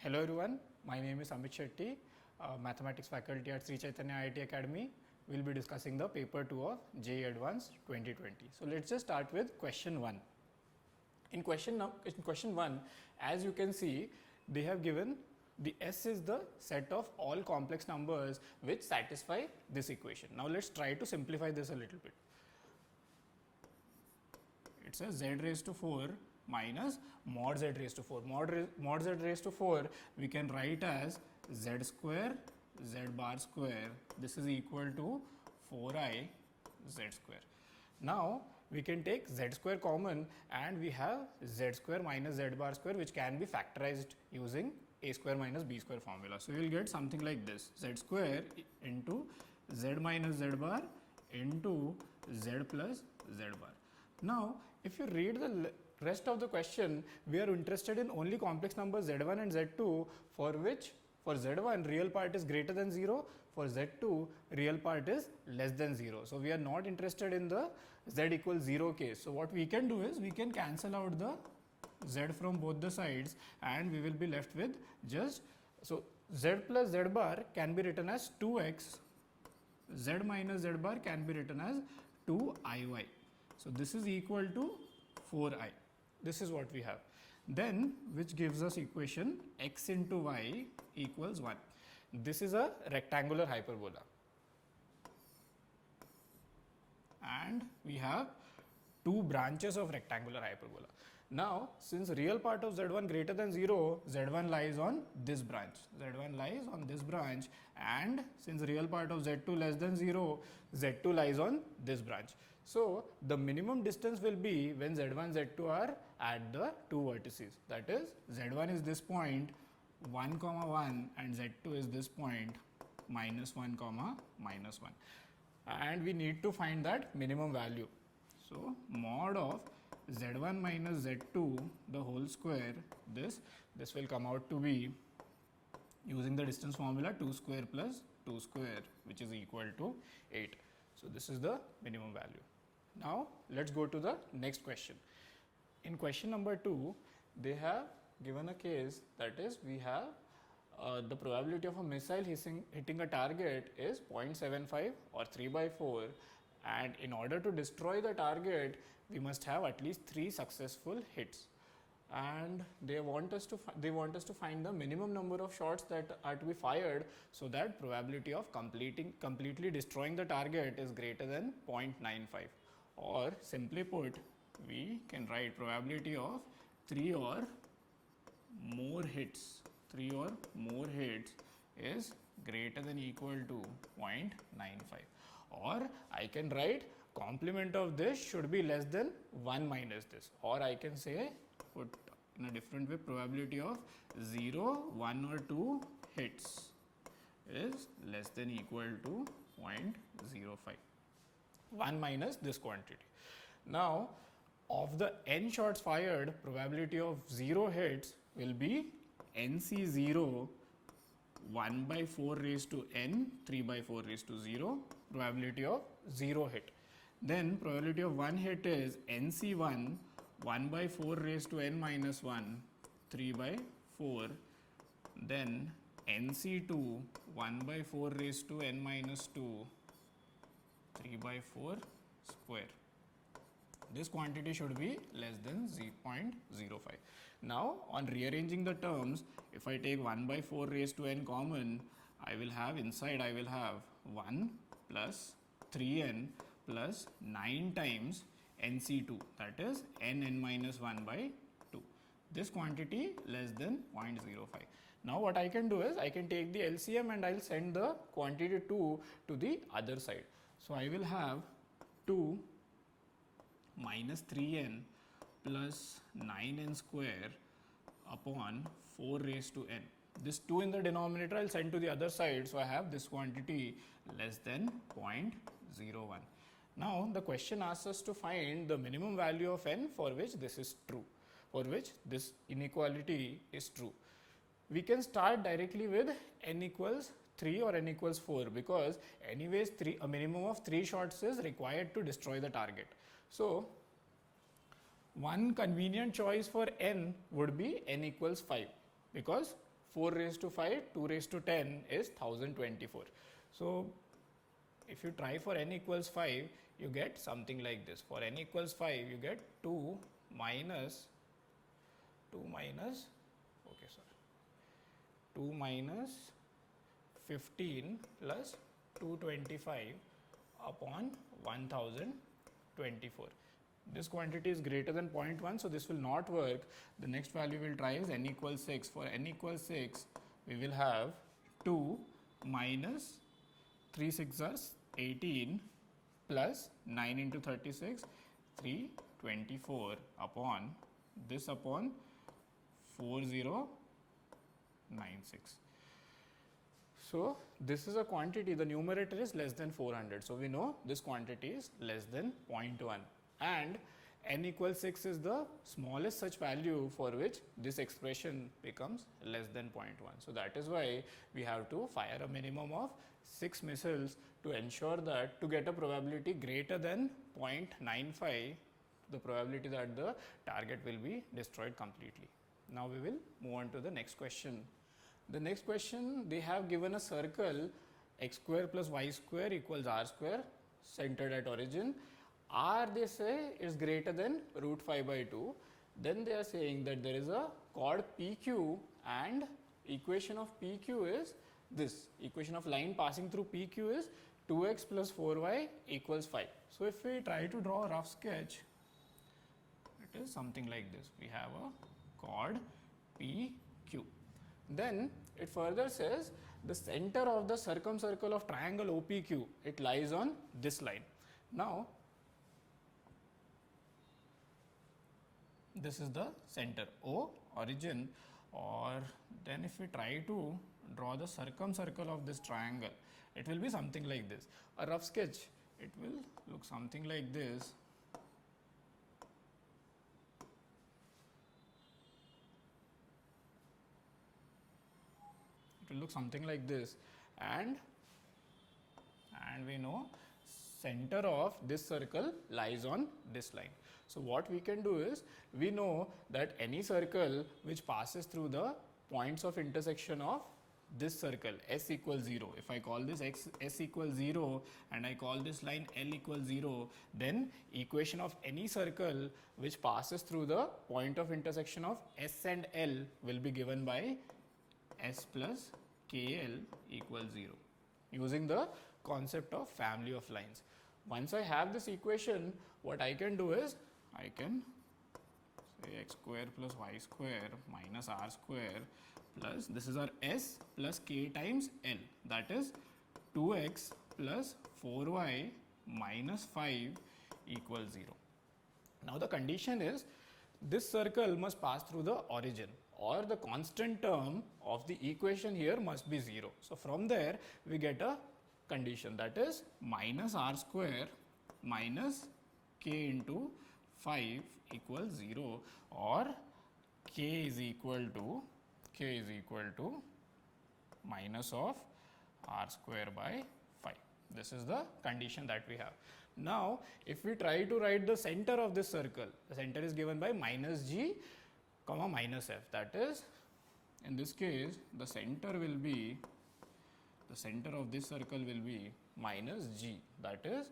Hello everyone, my name is Amit Shetty, Mathematics faculty at Sri Chaitanya IIT Academy. We will be discussing the paper 2 of JEE Advanced 2020. So, let us just start with question 1. In question 1, as you can see, they have given the S is the set of all complex numbers which satisfy this equation. Now, let us try to simplify this a little bit. It says z raised to 4 minus mod z raised to 4. Mod z raised to 4 we can write as z square z bar square. This is equal to 4i z square. Now, we can take z square common and we have z square minus z bar square, which can be factorized using a square minus b square formula. So, we will get something like this: z square into z minus z bar into z plus z bar. Now, if you read the rest of the question, we are interested in only complex numbers z1 and z2, for which for z1 real part is greater than 0, for z2 real part is less than 0. So, we are not interested in the z equals 0 case. So, what we can do is we can cancel out the z from both the sides and we will be left with just, so z plus z bar can be written as 2x, z minus z bar can be written as 2iy. So, this is equal to 4i. This is what we have. Then, which gives us equation x into y equals 1. This is a rectangular hyperbola. And we have two branches of rectangular hyperbola. Now, since real part of z1 greater than 0, z1 lies on this branch, z1 lies on this branch, and since real part of z2 less than 0, z2 lies on this branch. So, the minimum distance will be when z1 z2 are at the two vertices, that is z1 is this point 1 comma 1 and z2 is this point minus 1 comma minus 1, and we need to find that minimum value. So, mod of z1 minus z2 the whole square, this will come out to be, using the distance formula, 2 square plus 2 square, which is equal to 8. So, this is the minimum value. Now, let us go to the next question. In question number 2, they have given a case, that is we have the probability of a missile hitting a target is 0.75 or 3 by 4, and in order to destroy the target we must have at least 3 successful hits, and they want us to find the minimum number of shots that are to be fired, so that probability of completely destroying the target is greater than 0.95, or simply put, we can write probability of 3 or more hits is greater than equal to 0.95, or I can write complement of this should be less than 1 minus this, or I can say, put in a different way, probability of 0, 1 or 2 hits is less than equal to 0.05, 1 minus this quantity. Now, of the n shots fired, probability of 0 hits will be NC0 1 by 4 raised to n 3 by 4 raised to 0, probability of 0 hit. Then probability of 1 hit is NC1 1 by 4 raised to n minus 1 3 by 4, then NC2 1 by 4 raised to n minus 2 3 by 4 square. This quantity should be less than 0.05. Now, on rearranging the terms, if I take 1 by 4 raised to n common, I will have inside 1 plus 3n plus 9 times NC2, that is n minus 1 by 2. This quantity less than 0.05. Now, what I can do is I can take the LCM and I will send the quantity 2 to the other side. So, I will have 2 minus 3n plus 9n square upon 4 raised to n. This 2 in the denominator I will send to the other side. So, I have this quantity less than 0.01. Now, the question asks us to find the minimum value of n for which this is true, for which this inequality is true. We can start directly with n equals 3 or n equals 4, because anyways a minimum of 3 shots is required to destroy the target. So, one convenient choice for n would be n equals 5, because 4 raised to 5, 2 raised to 10 is 1024. So if you try for n equals 5, you get something like this. For n equals 5, you get 2 minus 15 plus 225 upon 1024. This quantity is greater than 0.1, so this will not work. The next value we will try is n equals 6. For n equals 6, we will have 2 minus 3 6 are 18 plus 9 into 36, 324 upon this upon 4096. So this is a quantity, the numerator is less than 400. So we know this quantity is less than 0.1, and n equals 6 is the smallest such value for which this expression becomes less than 0.1. So that is why we have to fire a minimum of 6 missiles to ensure that to get a probability greater than 0.95, the probability that the target will be destroyed completely. Now we will move on to the next question. The next question, they have given a circle x square plus y square equals r square centered at origin. R, they say, is greater than root 5 by 2. Then they are saying that there is a chord PQ, and equation of PQ is this. Equation of line passing through PQ is 2x plus 4y equals 5. So if we try to draw a rough sketch, it is something like this. We have a chord PQ. Then it further says the center of the circumcircle of triangle OPQ, it lies on this line. Now this is the center O, origin, or then if we try to draw the circumcircle of this triangle, it will be something like this. A rough sketch, it will look something like this. It will look something like this, and we know center of this circle lies on this line. So what we can do is, we know that any circle which passes through the points of intersection of this circle s equals 0, if I call this s equals 0 and I call this line L equals 0, then equation of any circle which passes through the point of intersection of s and L will be given by s plus KL equals 0, using the concept of family of lines. Once I have this equation, what I can do is, I can say x square plus y square minus r square plus, this is our s plus k times L, that is 2x plus 4y minus 5 equals 0. Now the condition is, this circle must pass through the origin, or the constant term of the equation here must be 0. So from there we get a condition, that is minus r square minus k into 5 equals 0, or k is equal to minus of r square by 5. This is the condition that we have. Now if we try to write the center of this circle, the center is given by minus g comma minus f, that is, in this case the center of this circle will be minus g, that is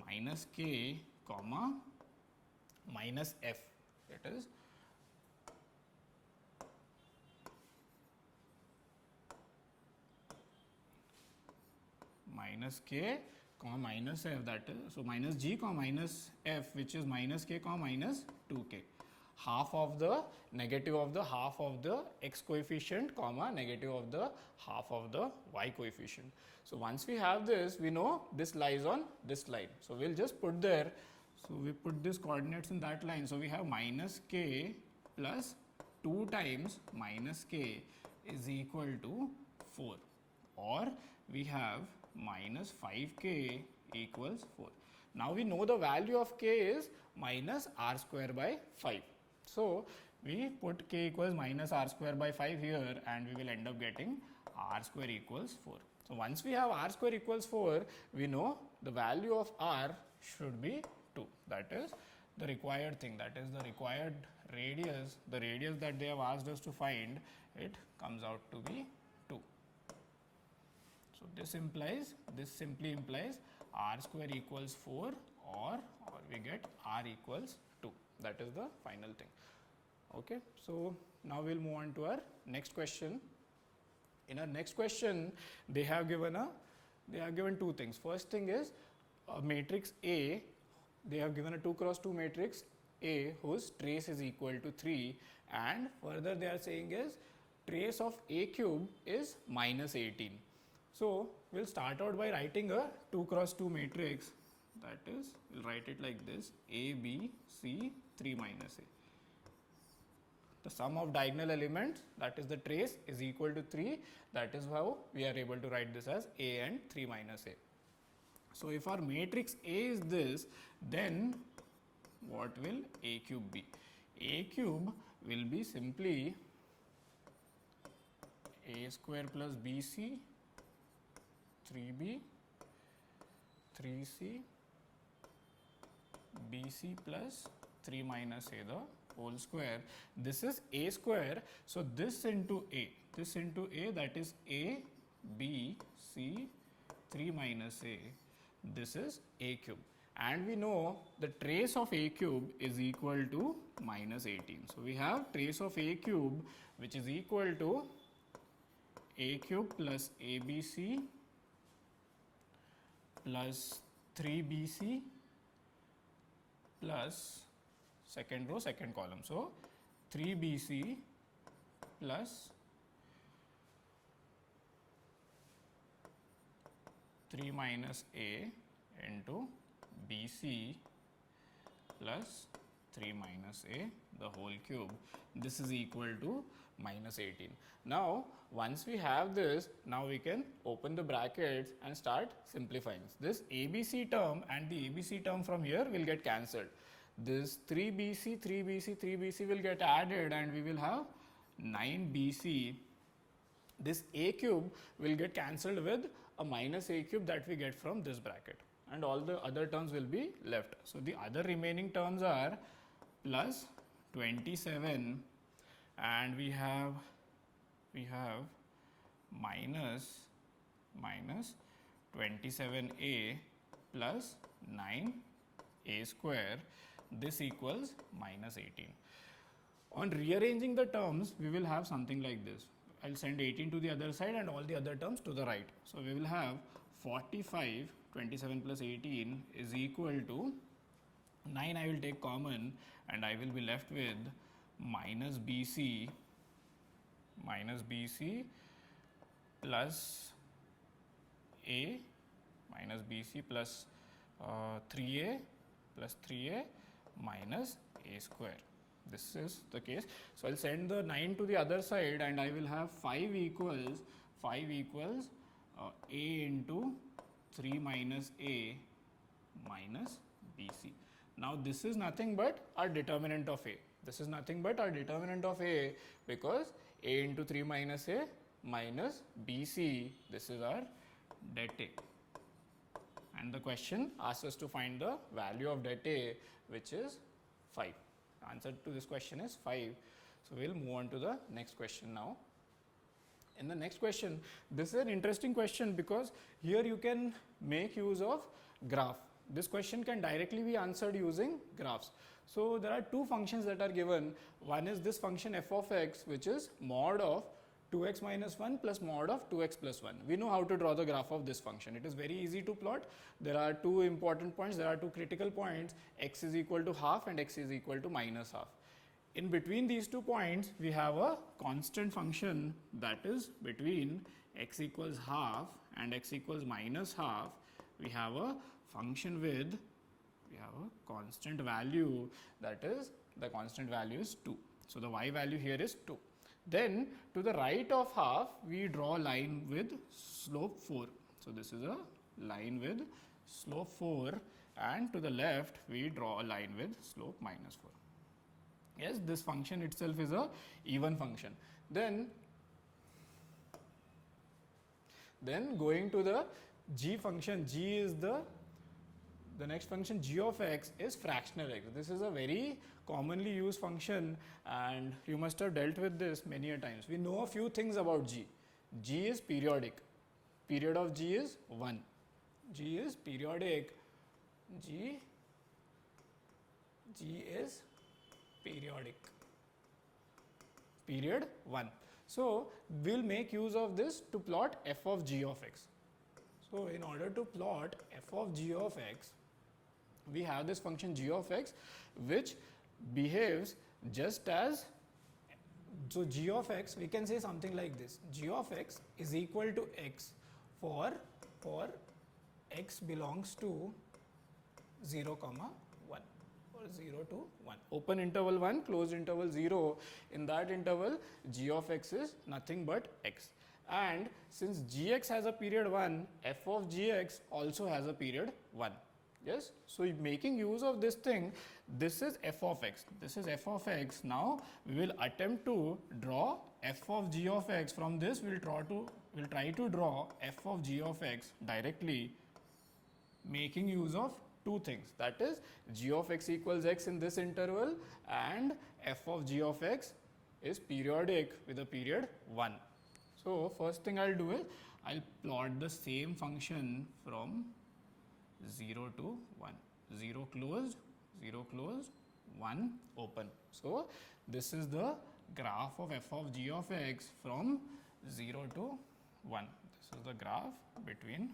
minus k comma minus f, it is minus k comma minus f, that is, so minus g comma minus f, which is minus k comma minus 2k, half of the negative of the half of the x coefficient comma negative of the half of the y coefficient. So once we have this, we know this lies on this line, so we'll just put there. So we put these coordinates in that line. So we have minus k plus 2 times minus k is equal to 4, or we have minus 5k equals 4. Now we know the value of k is minus r square by 5. So we put k equals minus r square by 5 here, and we will end up getting r square equals 4. So once we have r square equals 4, we know the value of r should be 2. That is the required thing, that is the required radius, the radius that they have asked us to find it comes out to be 2. So this simply implies r square equals 4, or we get r equals 2. That is the final thing. Okay, so now we'll move on to our next question. In our next question, they have given two things. First thing is a matrix A. They have given a 2 cross 2 matrix A whose trace is equal to 3, and further they are saying is trace of A cube is minus 18. So we'll start out by writing a 2 cross 2 matrix. That is, we'll write it like this: A, B, C, 3 minus A. The sum of diagonal elements, that is the trace, is equal to 3. That is how we are able to write this as A and 3 minus A. So if our matrix A is this, then what will A cube be? A cube will be simply A square plus BC, 3B, 3C, BC plus 3 minus A, the whole square. This is A square, so this into A, that is A, B, C, 3 minus A, this is A cube. And we know the trace of A cube is equal to minus 18. So we have trace of A cube which is equal to A cube plus ABC plus 3BC plus second row, second column. So 3BC plus 3 minus A into BC plus 3 minus A, the whole cube. This is equal to minus 18. Now once we have this, now we can open the brackets and start simplifying. This ABC term and the ABC term from here will get cancelled. This 3BC, 3BC, 3BC will get added, and we will have 9BC. This A cube will get cancelled with a minus A cube that we get from this bracket, and all the other terms will be left. So the other remaining terms are plus 27, and we have minus 27A plus 9A square. This equals minus 18. On rearranging the terms, we will have something like this. I'll send 18 to the other side and all the other terms to the right. So we will have 45, 27 plus 18 is equal to 9. I will take common, and I will be left with minus BC plus A, minus BC plus 3A plus 3A minus A square. This is the case. So I'll send the 9 to the other side, and I will have 5 equals A into 3 minus A minus BC. Now this is nothing but our determinant of A. Because A into 3 minus A minus BC, this is our det A. And the question asks us to find the value of det A, which is 5. The answer to this question is 5. So we'll move on to the next question now. In the next question, this is an interesting question because here you can make use of graph. This question can directly be answered using graphs. So there are two functions that are given. One is this function f of x, which is mod of 2x minus 1 plus mod of 2x plus 1. We know how to draw the graph of this function. It is very easy to plot. There are two important points, there are two critical points, x is equal to half and x is equal to minus half. In between these 2 points, we have a constant function, that is between x equals half and x equals minus half. We have a function with, we have a constant value, that is, the constant value is 2. So the y value here is 2. Then to the right of half, we draw a line with slope 4. So this is a line with slope 4, and to the left, we draw a line with slope minus 4. Yes, this function itself is a even function. Then going to the g function, g is the the next function g of x is fractional x. This is a very commonly used function and you must have dealt with this many a times. We know a few things about g. G is periodic. Period of g is 1. G is periodic. G is periodic. Period 1. So, we will make use of this to plot f of g of x. So, in order to plot f of g of x, we have this function g of x which behaves just as, so g of x we can say something like this, g of x is equal to x for x belongs to 0 comma 1 or 0 to 1, open interval 1, closed interval 0. In that interval g of x is nothing but x, and since gx has a period 1, f of gx also has a period 1. Yes, so making use of this thing, this is f of x, this is f of x. Now we will attempt to draw f of g of x. From this we will try to draw f of g of x directly, making use of two things, that is g of x equals x in this interval and f of g of x is periodic with a period 1. So first thing I will do is I will plot the same function from 0 to 1, 0 closed, 1 open. So this is the graph of f of g of x from 0 to 1. This is the graph between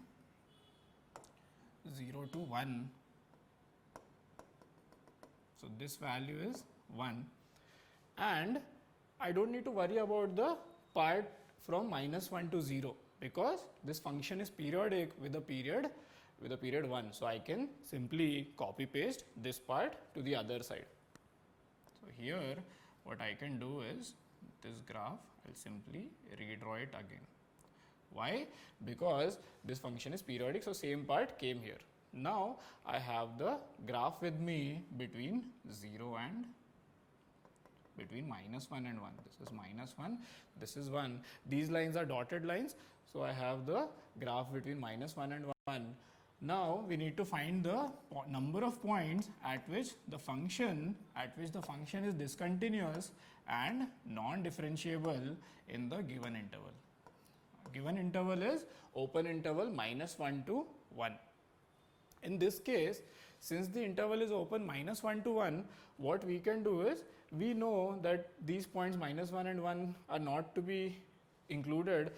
0 to 1. So this value is 1, and I don't need to worry about the part from -1 to 0 because this function is periodic with a period 1. So I can simply copy paste this part to the other side. So here what I can do is this graph I'll simply redraw it again. Why? Because this function is periodic, so same part came here. Now I have the graph with me between 0 and between -1 and 1. This is -1, this is 1. These lines are dotted lines, so I have the graph between -1 and 1. Now we need to find the number of points at which the function is discontinuous and non-differentiable in the given interval. Given interval is open interval -1 to 1. In this case, since the interval is open -1 to 1, what we can do is, we know that these points -1 and 1 are not to be included.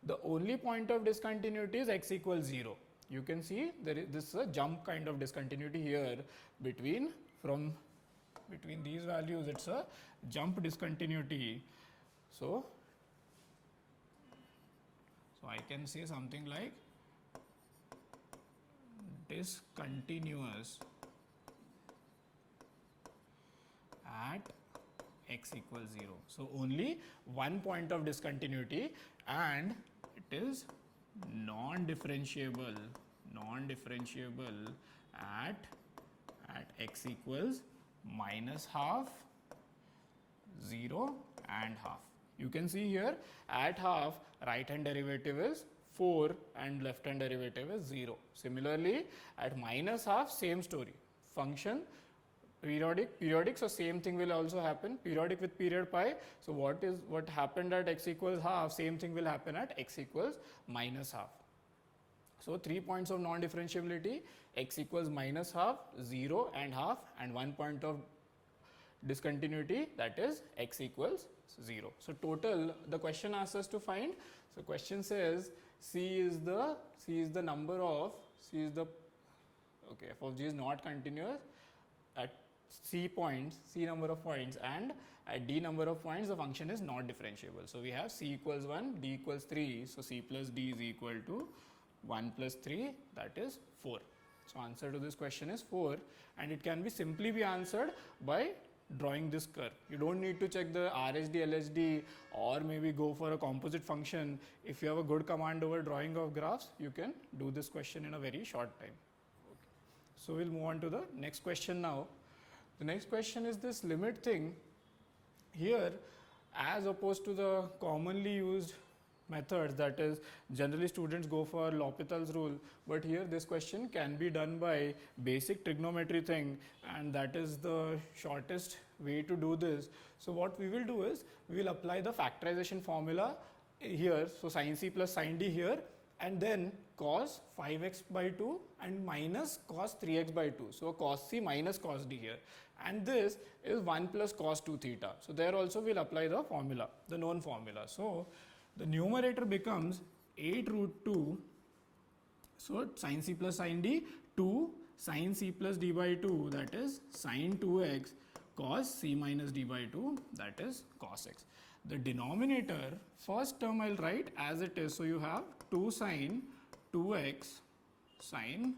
The only point of discontinuity is x equals 0. You can see this is a jump kind of discontinuity here between these values. It's a jump discontinuity. So I can say something like discontinuous at x equals 0. So only one point of discontinuity, and it is non-differentiable at x equals -half, 0 and half. You can see here at half right hand derivative is 4 and left hand derivative is 0. Similarly at -half, same story, function periodic, so same thing will also happen, periodic with period pi. So what happened at x equals half, same thing will happen at x equals -half. So 3 points of non-differentiability, x equals -half, 0 and half, and 1 point of discontinuity, that is x equals 0. So total, the question asks us to find, so question says c is the number of, f of g is not continuous at c number of points, and at d number of points the function is not differentiable. So we have c equals 1, d equals 3, so c plus d is equal to 1 plus 3, that is 4. So answer to this question is 4, and it can be simply be answered by drawing this curve. You don't need to check the RHD, LHD, or maybe go for a composite function. If you have a good command over drawing of graphs, you can do this question in a very short time. Okay. So we'll move on to the next question now. The next question is this limit thing. Here, as opposed to the commonly used methods, that is generally students go for L'Hopital's rule, but here this question can be done by basic trigonometry thing, and that is the shortest way to do this. So what we will do is we will apply the factorization formula here, so sin c plus sin d here, and then cos 5x by 2 and minus cos 3x by 2. So cos c minus cos d here, and this is 1 plus cos 2 theta. So there also we'll apply the formula, the known formula. So the numerator becomes 8 root 2, so sin c plus sin d, 2 sin c plus d by 2, that is sin 2x, cos c minus d by 2, that is cos x. The denominator, first term I'll write as it is, so you have 2 sin 2x sin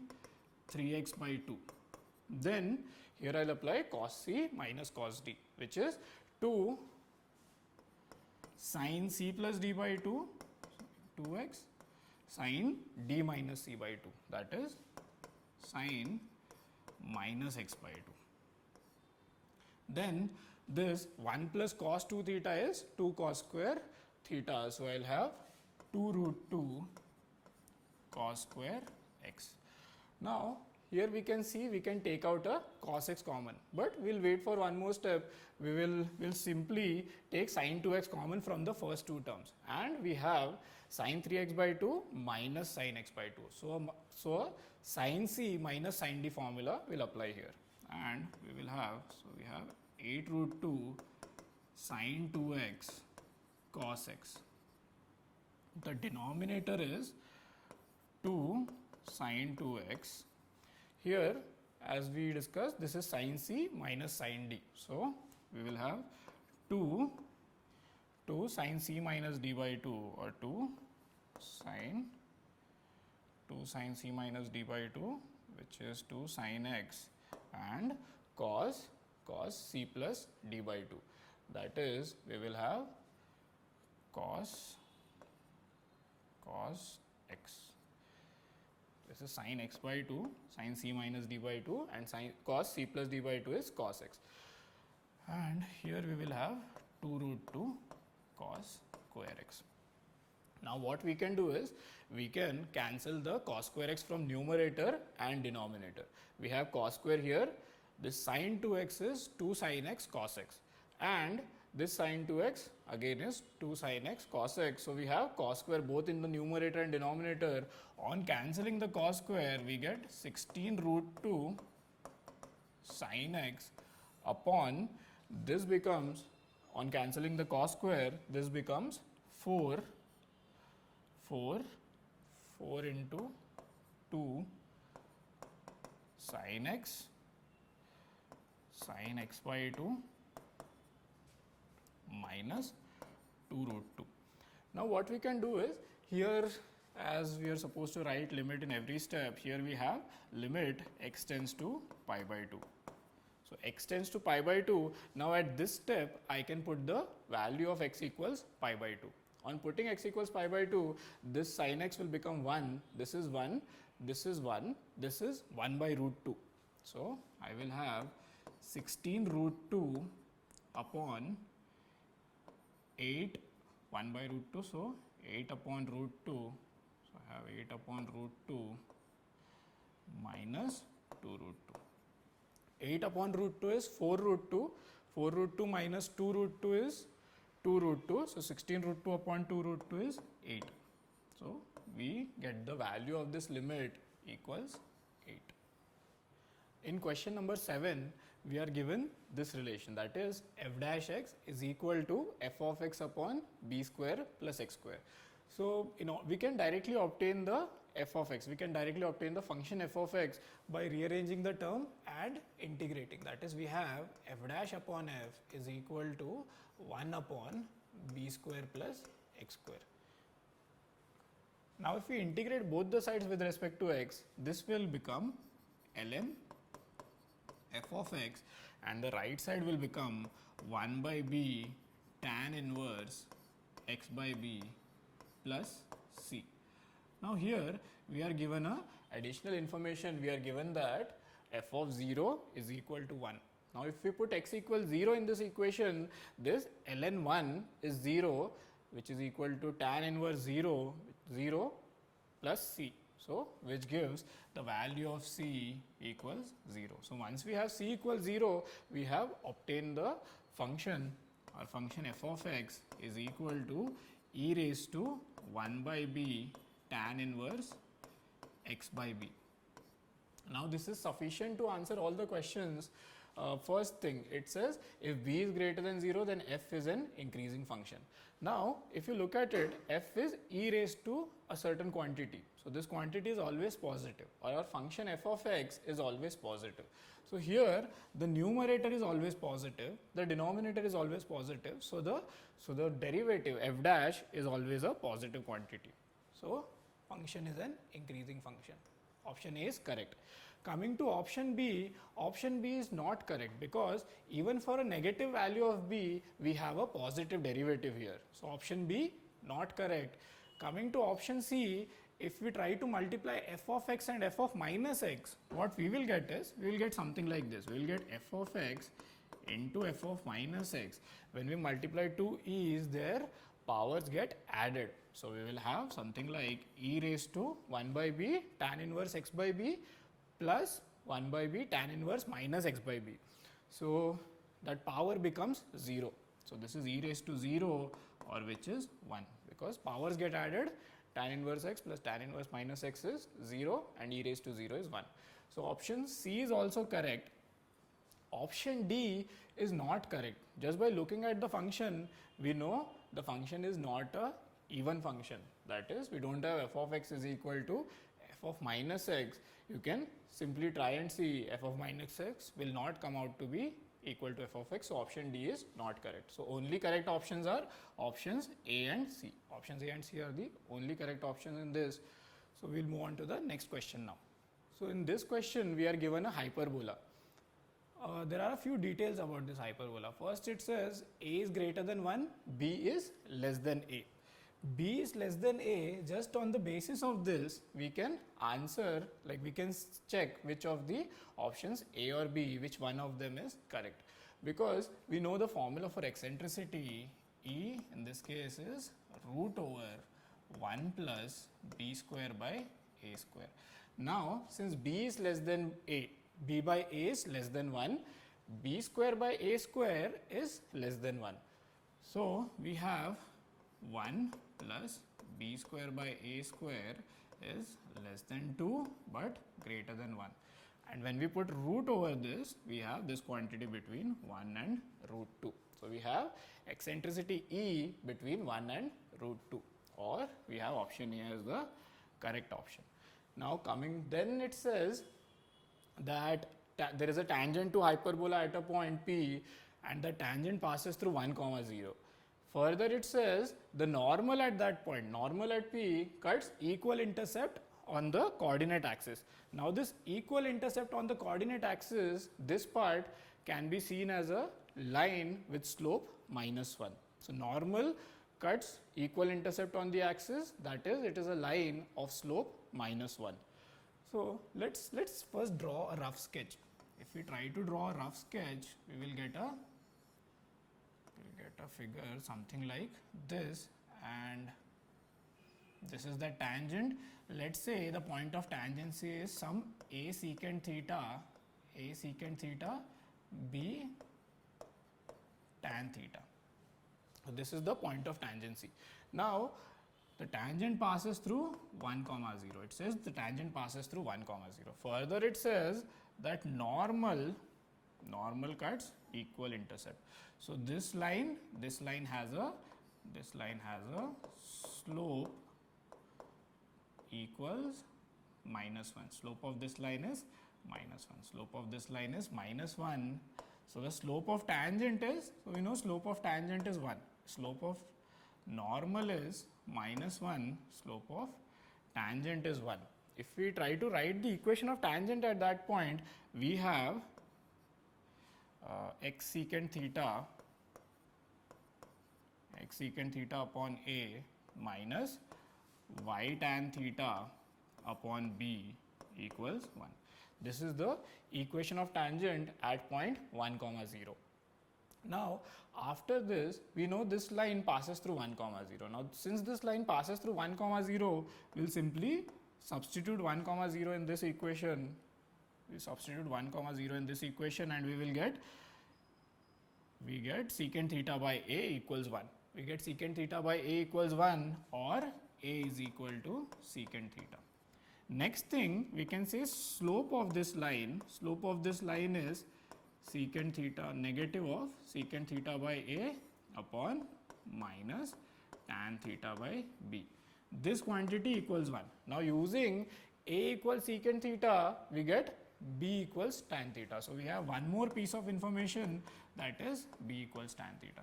3x by 2. Then here I'll apply cos c minus cos d, which is 2 sin c plus d by 2, 2x sin d minus c by 2, that is sin minus x by 2. Then this 1 plus cos 2 theta is 2 cos square theta. So I'll have 2 root 2 cos square x. Now here we can see we can take out a cos x common, but we'll wait for one more step. We'll simply take sin 2x common from the first two terms, and we have sin 3x by 2 minus sin x by 2. So sin c minus sin d formula will apply here, and we will have, so we have 8 root 2 sin 2x cos x. The denominator is 2 sin 2x. Here, as we discussed, this is sin c minus sin d. So we will have 2 sin c minus d by 2, or 2 sin c minus d by 2, which is 2 sin x, and cos c plus d by 2. That is, we will have cos x. This is sin x by 2, sin c minus d by 2, and cos c plus d by 2 is cos x. And here we will have 2 root 2 cos square x. Now what we can do is, we can cancel the cos square x from numerator and denominator. We have cos square here, this sin 2x is 2 sin x cos x, and this sin 2x again is 2 sin x cos x. So we have cos square both in the numerator and denominator. On cancelling the cos square, we get 16 root 2 sin x upon, this becomes, on cancelling the cos square, this becomes 4 into 2 sin x by 2 minus 2 root 2. Now what we can do is, here as we are supposed to write limit in every step, here we have limit x tends to pi by 2. So x tends to pi by 2. Now at this step, I can put the value of x equals pi by 2. On putting x equals pi by 2, this sin x will become 1, this is 1, this is 1, this is 1 by root 2. So I will have 16 root 2 upon 8, 1 by root 2, so 8 upon root 2, so I have 8 upon root 2 minus 2 root 2. 8 upon root 2 is 4 root 2, 4 root 2 minus 2 root 2 is 2 root 2, so 16 root 2 upon 2 root 2 is 8. So we get the value of this limit equals 8. In question number 7, we are given this relation, that is f dash x is equal to f of x upon b square plus x square. So we can directly obtain the f of x, we can directly obtain the function f of x by rearranging the term and integrating. That is, we have f dash upon f is equal to 1 upon b square plus x square. Now if we integrate both the sides with respect to x, this will become ln f of x, and the right side will become 1 by b tan inverse x by b plus c. Now here we are given a additional information, we are given that f of 0 is equal to 1. Now if we put x equals 0 in this equation, this ln 1 is 0, which is equal to tan inverse 0, 0 plus c. So, which gives the value of c equals 0. So, once we have c equals 0, we have obtained the function, our function f of x is equal to e raised to 1 by b tan inverse x by b. Now, this is sufficient to answer all the questions. First thing, it says if b is greater than 0, then f is an increasing function. Now, if you look at it, f is e raised to a certain quantity. So, this quantity is always positive, or our function f of x is always positive. So, here the numerator is always positive, the denominator is always positive. So, the derivative f dash is always a positive quantity. So, function is an increasing function. Option A is correct. Coming to option B is not correct, because even for a negative value of b, we have a positive derivative here. So, option B not correct. Coming to option C, if we try to multiply f of x and f of minus x, what we will get is, we will get something like this. We will get f of x into f of minus x. When we multiply two e's, their powers get added. So, we will have something like e raised to 1 by b tan inverse x by b plus 1 by b tan inverse minus x by b. So, that power becomes 0. So, this is e raised to 0, or which is 1, because powers get added, tan inverse x plus tan inverse minus x is 0 and e raised to 0 is 1. So, option C is also correct. Option D is not correct. Just by looking at the function, we know the function is not a even function. That is, we don't have f of x is equal to f of minus x. You can simply try and see f of minus x will not come out to be equal to f of x. So, option D is not correct. So, only correct options are options A and C. Options A and C are the only correct options in this. So, we will move on to the next question now. So, in this question, we are given a hyperbola. There are a few details about this hyperbola. First, it says a is greater than 1, b is less than a. B is less than a. Just on the basis of this, we can answer, like we can check which of the options A or B, which one of them is correct. Because we know the formula for eccentricity, E in this case is root over 1 plus b square by a square. Now, since b is less than a, b by a is less than 1, b square by a square is less than 1. So, we have 1 plus b square by a square is less than 2 but greater than 1. And when we put root over this, we have this quantity between 1 and root 2. So, we have eccentricity E between 1 and root 2, or we have option A as the correct option. Now, then it says that there is a tangent to hyperbola at a point P, and the tangent passes through 1, 0. Further, it says the normal at that point, normal at P, cuts equal intercept on the coordinate axis. Now, this equal intercept on the coordinate axis, this part can be seen as a line with slope -1. So, normal cuts equal intercept on the axis, that is, it is a line of slope -1. So, let's first draw a rough sketch. If we try to draw a rough sketch, we will get a figure something like this, and this is the tangent. Let's say the point of tangency is some a secant theta, b tan theta. So, this is the point of tangency. Now, the tangent passes through 1, 0. It says the tangent passes through 1, 0. Further, it says that normal cuts equal intercept. So, this line has a slope equals -1. Slope of this line is -1. Slope of this line is -1. So, the slope of tangent is, so we know slope of tangent is 1. Slope of normal is -1. Slope of tangent is 1. If we try to write the equation of tangent at that point, we have x secant theta upon a minus y tan theta upon b equals 1. This is the equation of tangent at point 1, 0. Now, after this, we know this line passes through 1 comma 0. Now, since this line passes through 1 comma 0, we'll simply substitute 1 comma 0 in this equation. We substitute 1 comma 0 in this equation and we get secant theta by a equals 1. We get secant theta by a equals 1, or a is equal to secant theta. Next thing, we can say slope of this line is secant theta, negative of secant theta by a upon minus tan theta by b. This quantity equals 1. Now, using a equals secant theta, we get b equals tan theta. So, we have one more piece of information, that is b equals tan theta.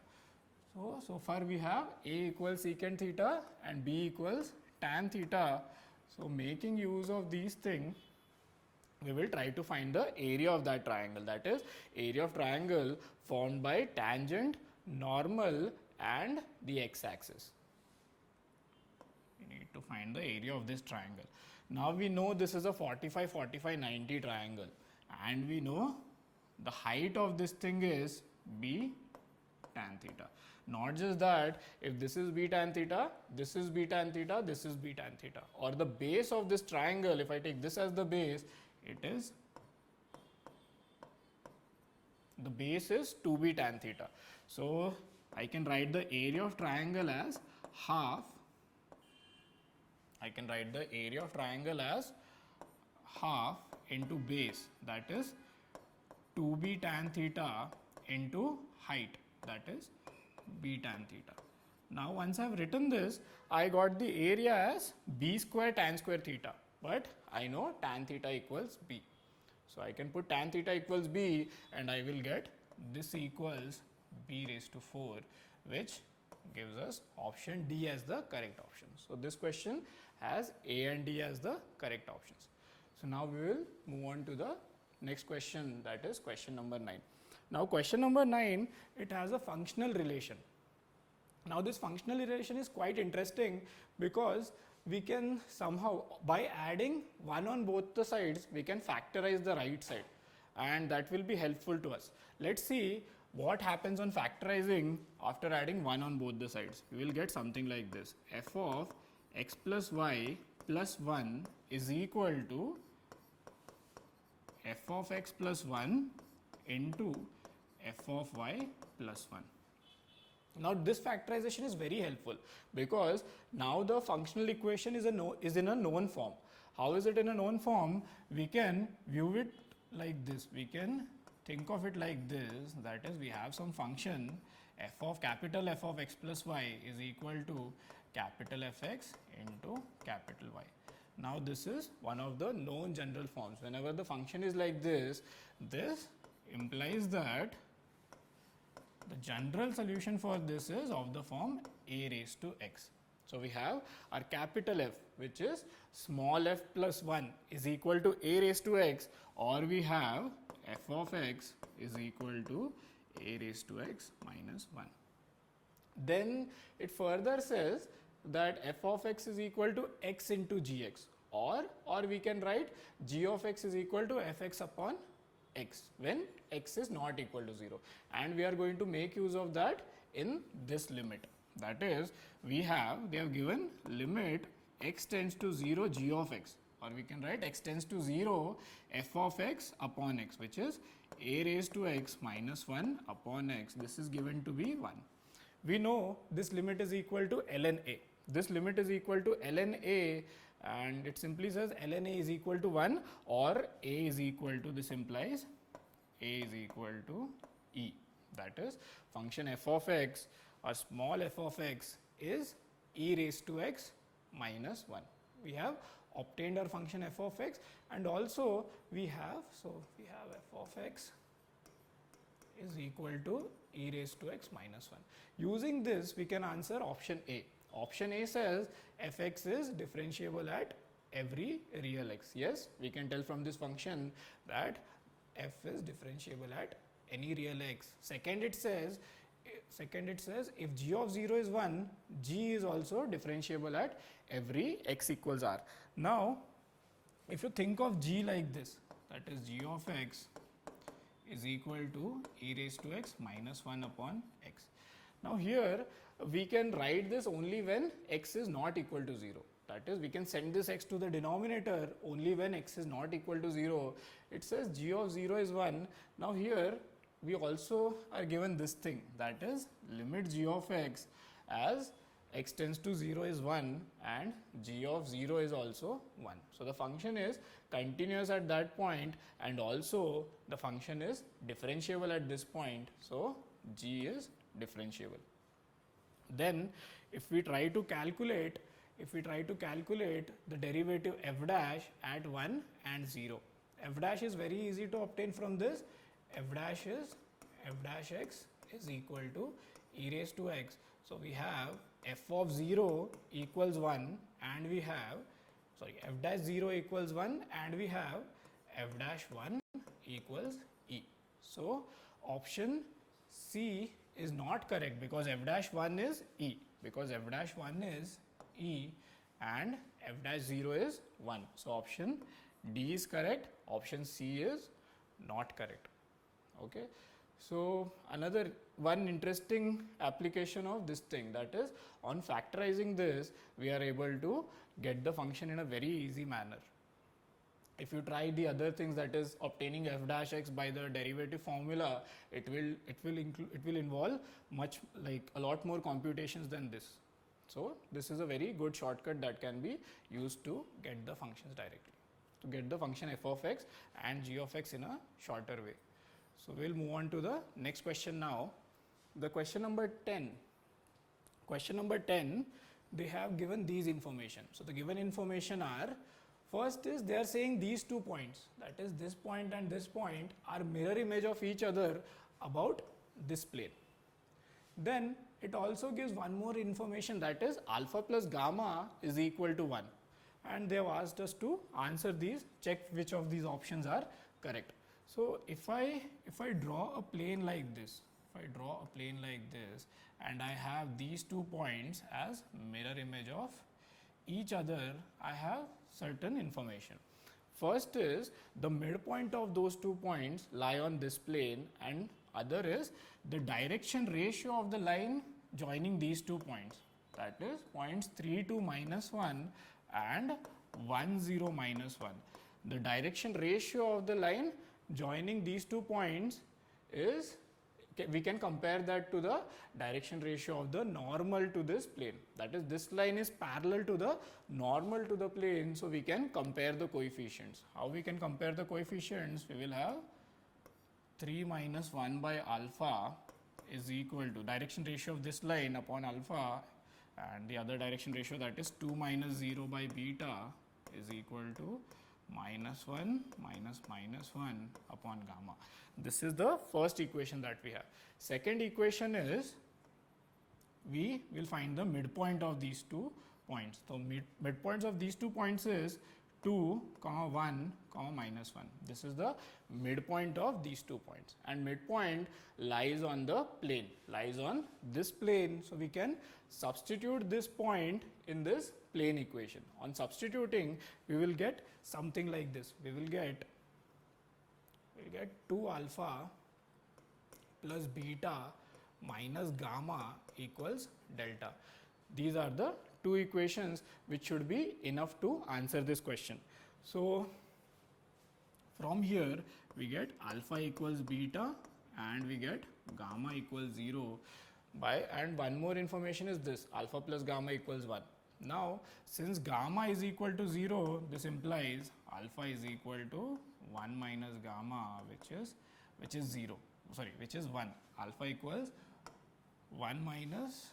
So far we have a equals secant theta and b equals tan theta. So, making use of these things, we will try to find the area of that triangle, that is area of triangle formed by tangent, normal and the x-axis. We need to find the area of this triangle. Now, we know this is a 45, 45, 90 triangle, and we know the height of this thing is b tan theta. Not just that, if this is b tan theta, this is b tan theta, this is b tan theta, or the base of this triangle, if I take this as the base, the base is 2b tan theta. So, I can write the area of triangle as half. I can write the area of triangle as half into base, that is 2b tan theta into height, that is b tan theta. Now, once I have written this, I got the area as b square tan square theta, but I know tan theta equals b. So, I can put tan theta equals b and I will get this equals b raised to 4, which gives us option D as the correct option. So, this question has A and D as the correct options. So, now we will move on to the next question, that is question number 9. Now, question number 9, it has a functional relation. Now, this functional relation is quite interesting because we can somehow, by adding 1 on both the sides, we can factorize the right side, and that will be helpful to us. Let's see what happens on factorizing after adding 1 on both the sides. We will get something like this: f of x plus y plus 1 is equal to f of x plus 1 into f of y plus 1. Now, this factorization is very helpful because now the functional equation is in a known form. How is it in a known form? We can view it like this. We can think of it like this, that is, we have some function f of capital F of x plus y is equal to capital Fx into capital Y. Now, this is one of the known general forms. Whenever the function is like this, this implies that the general solution for this is of the form a raised to x. So, we have our capital F, which is small f plus 1 is equal to a raised to x, or we have f of x is equal to a raised to x minus 1. Then it further says that f of x is equal to x into gx, or we can write g of x is equal to fx upon x when x is not equal to 0, and we are going to make use of that in this limit. That is, they have given limit x tends to 0 g of x, or we can write x tends to 0 f of x upon x, which is a raised to x minus 1 upon x. This is given to be 1. We know this limit is equal to ln a. This limit is equal to ln a, and it simply says ln a is equal to 1, or a is equal to, this implies a is equal to e. That is, function f of x or small f of x is e raised to x minus 1. We have obtained our function f of x, and also we have, f of x is equal to e raised to x minus 1. Using this, we can answer option A. Option A says fx is differentiable at every real x. Yes, we can tell from this function that f is differentiable at any real x. Second, it says if g of 0 is 1, g is also differentiable at every x equals r. Now, if you think of g like this, that is g of x is equal to e raised to x minus 1 upon x. Now here we can write this only when x is not equal to 0. That is, we can send this x to the denominator only when x is not equal to 0. It says g of 0 is 1. Now here we also are given this thing, that is limit g of x as x tends to 0 is 1 and g of 0 is also 1. So the function is continuous at that point and also the function is differentiable at this point. So g is differentiable. Then if we try to calculate the derivative f dash at 1 and 0, f dash is very easy to obtain from this. F dash x is equal to e raised to x. So we have f of 0 equals 1 and we have, f dash 0 equals 1 and we have f dash 1 equals e. So option C is not correct because f dash 1 is e, and f dash 0 is 1. So option D is correct, option C is not correct. Okay. So another one interesting application of this thing, that is on factorizing this we are able to get the function in a very easy manner. If you try the other things, that is obtaining f dash x by the derivative formula, it will involve a lot more computations than this. So this is a very good shortcut that can be used to get the functions directly, to get the function f of x and g of x in a shorter way. So we will move on to the next question now. The question number 10. Question number 10, they have given these information. So the given information are, first is they are saying these 2 points, that is this point and this point are mirror image of each other about this plane. Then it also gives one more information, that is alpha plus gamma is equal to 1, and they have asked us to answer these, check which of these options are correct. So if I draw a plane like this, and I have these 2 points as mirror image of each other, I have certain information. First is the midpoint of those 2 points lie on this plane, and other is the direction ratio of the line joining these 2 points, that is points 3, 2, minus 1 and 1, 0, minus 1. The direction ratio of the line joining these 2 points is, we can compare that to the direction ratio of the normal to this plane, that is this line is parallel to the normal to the plane. So we can compare the coefficients. How we can compare the coefficients? We will have 3 minus 1 by alpha is equal to direction ratio of this line upon alpha, and the other direction ratio, that is 2 minus 0 by beta is equal to minus 1 minus minus 1 upon gamma. This is the first equation that we have. Second equation is, we will find the midpoint of these 2 points. So midpoints of these 2 points is 2, 1, minus 1. This is the midpoint of these 2 points, and midpoint lies on the plane, lies on this plane. So we can substitute this point in this plane equation. On substituting, we will get something like this. We will get 2 alpha plus beta minus gamma equals delta. These are the 2 equations which should be enough to answer this question. So from here we get alpha equals beta and we get gamma equals 0 by, and one more information is this, alpha plus gamma equals 1. Now since gamma is equal to 0, this implies alpha is equal to 1 minus gamma, which is 0, which is 1. Alpha equals 1 minus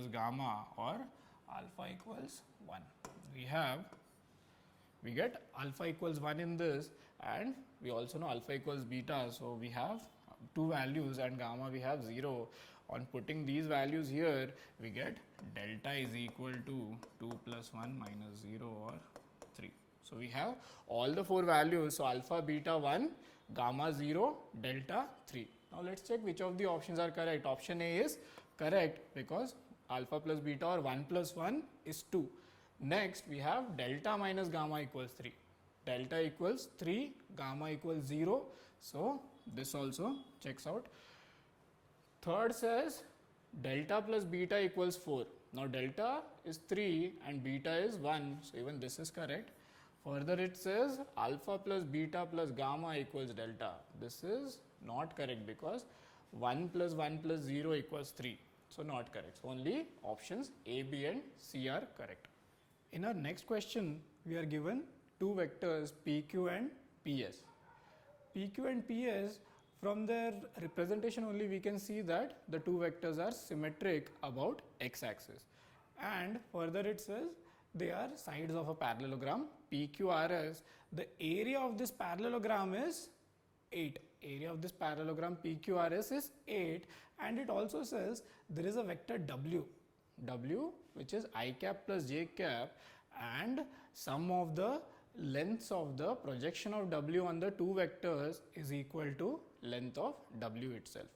gamma, or alpha equals 1. We get alpha equals 1 in this, and we also know alpha equals beta. So we have 2 values, and gamma we have 0. On putting these values here, we get delta is equal to 2 plus 1 minus 0, or 3. So we have all the 4 values. So alpha, beta 1, gamma 0, delta 3. Now let's check which of the options are correct. Option A is correct because alpha plus beta, or 1 plus 1 is 2. Next we have delta minus gamma equals 3. delta equals 3, gamma equals 0. So this also checks out. Third says delta plus beta equals 4. Now delta is 3 and beta is 1, so even this is correct. Further it says alpha plus beta plus gamma equals delta. This is not correct because 1 plus 1 plus 0 equals 3. So not correct. So only options A, B and C are correct. In our next question, we are given two vectors PQ and PS. PQ and PS, from their representation only we can see that the two vectors are symmetric about x-axis. And further it says they are sides of a parallelogram PQRS. The area of this parallelogram is 8. Area of this parallelogram PQRS is 8, and it also says there is a vector W which is I cap plus j cap, and sum of the lengths of the projection of W on the two vectors is equal to length of W itself.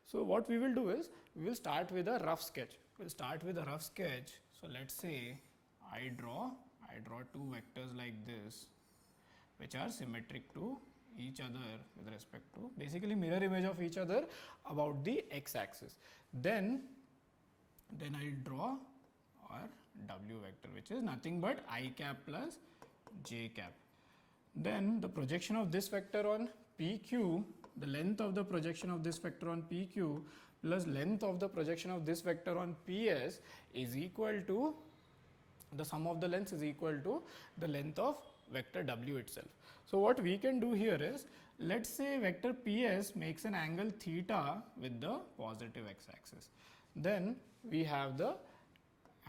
So what we will do is we will start with a rough sketch. We will start with a rough sketch. So let's say I draw two vectors like this, which are symmetric to each other with respect to, basically mirror image of each other about the x-axis. Then I draw our W vector, which is nothing but I cap plus j cap. Then the projection of this vector on PQ, the length of the projection of this vector on PQ plus length of the projection of this vector on PS is equal to, the sum of the lengths is equal to the length of vector W itself. So what we can do here is, let's say vector PS makes an angle theta with the positive x-axis. Then we have the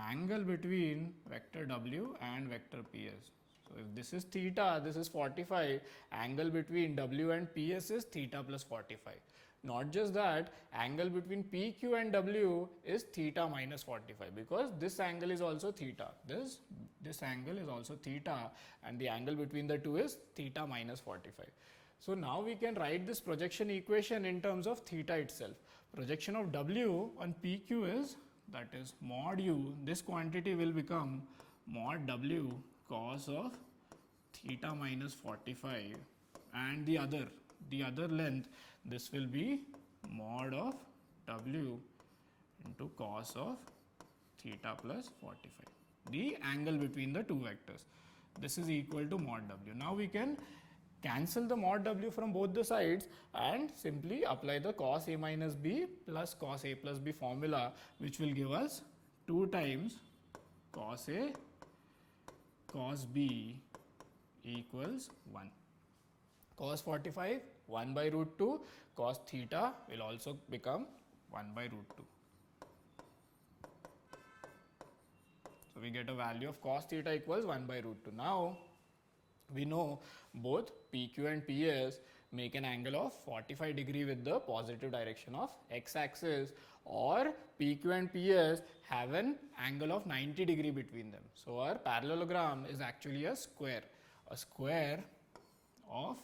angle between vector W and vector PS. So if this is theta, this is 45, angle between W and PS is theta plus 45. Not just that, angle between PQ and W is theta minus 45, because this angle is also theta. This angle is also theta, and the angle between the two is theta minus 45. So now we can write this projection equation in terms of theta itself. Projection of W on PQ is, that is mod U, this quantity will become mod W cos of theta minus 45, and the other length, this will be mod of W into cos of theta plus 45, the angle between the two vectors. This is equal to mod W. Now we can cancel the mod W from both the sides and simply apply the cos A minus B plus cos A plus B formula, which will give us 2 times cos A cos B equals 1. Cos 45, 1 by root 2, cos theta will also become 1 by root 2. So we get a value of cos theta equals 1 by root 2. Now we know both PQ and PS make an angle of 45 degree with the positive direction of x-axis, or PQ and PS have an angle of 90 degree between them. So our parallelogram is actually a square of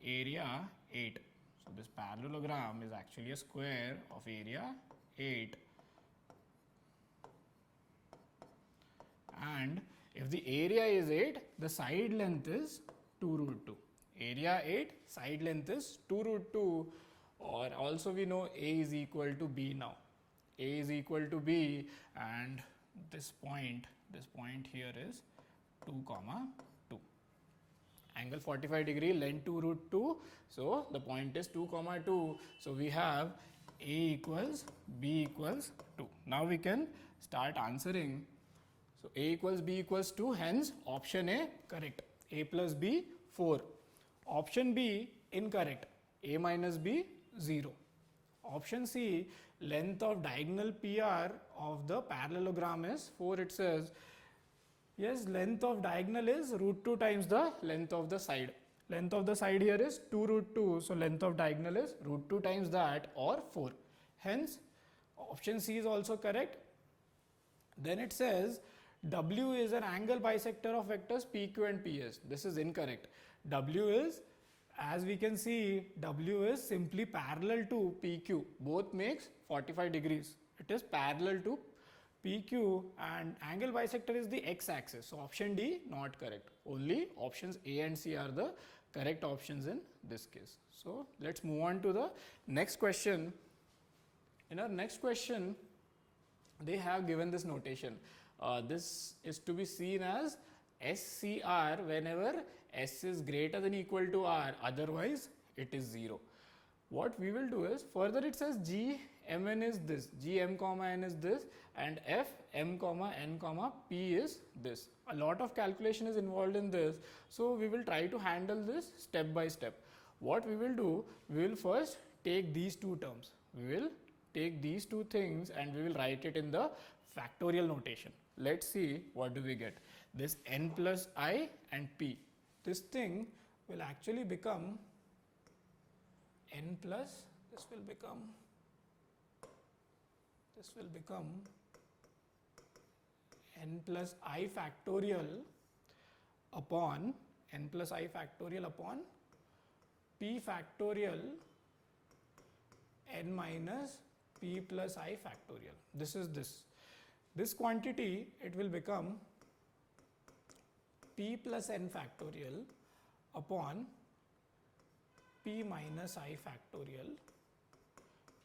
area 8. So this parallelogram is actually a square of area 8, and if the area is 8, the side length is 2 root 2. Area 8, side length is 2 root 2, or also we know A is equal to B now. A is equal to B, and this point here is 2 comma 2. Angle 45 degree, length 2 root 2. So the point is 2 comma 2. So we have A equals B equals 2. Now we can start answering. So A equals B equals 2, hence option A correct. A plus B 4. Option B incorrect. A minus B 0. Option C, length of diagonal PR of the parallelogram is 4. It says, yes, length of diagonal is root 2 times the length of the side. Length of the side here is 2 root 2. So length of diagonal is root 2 times that, or 4. Hence option C is also correct. Then it says W is an angle bisector of vectors PQ and PS. This is incorrect. W is, as we can see, W is simply parallel to PQ. Both makes 45 degrees. It is parallel to PQ, and angle bisector is the x-axis. So option D not correct. Only options A and C are the correct options in this case. So let's move on to the next question. In our next question, they have given this notation. This is to be seen as SCR whenever S is greater than equal to R, otherwise it is 0. What we will do is, further it says G mn is this, G m comma n is this, and F m comma n comma p is this. A lot of calculation is involved in this, so we will try to handle this step by step. What we will do, we will first take these two terms. We will take these two things and we will write it in the factorial notation. Let's see what do we get. This n plus I and p. This thing will actually become n plus, this will become n plus I factorial upon p factorial n minus p plus I factorial. This is this quantity, it will become p plus n factorial upon p minus I factorial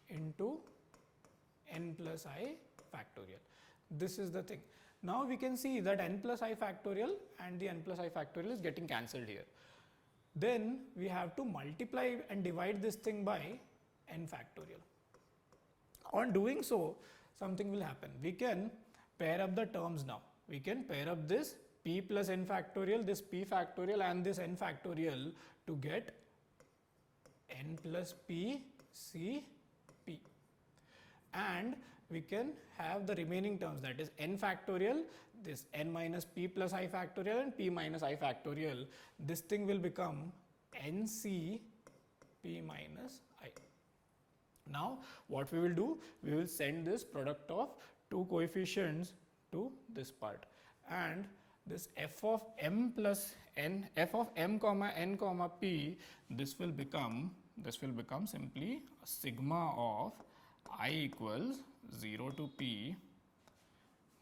into n plus I factorial. This is the thing. Now we can see that n plus I factorial and the n plus I factorial is getting cancelled here. Then we have to multiply and divide this thing by n factorial. On doing so, something will happen. We can pair up the terms now. We can pair up this p plus n factorial, this p factorial and this n factorial to get n plus p c p. And we can have the remaining terms, that is n factorial, this n minus p plus I factorial and p minus I factorial. This thing will become nc p minus I. Now what we will do, we will send this product of two coefficients to this part, and this f of m plus n, f of m comma n comma p, this will become simply a sigma of I equals 0 to p.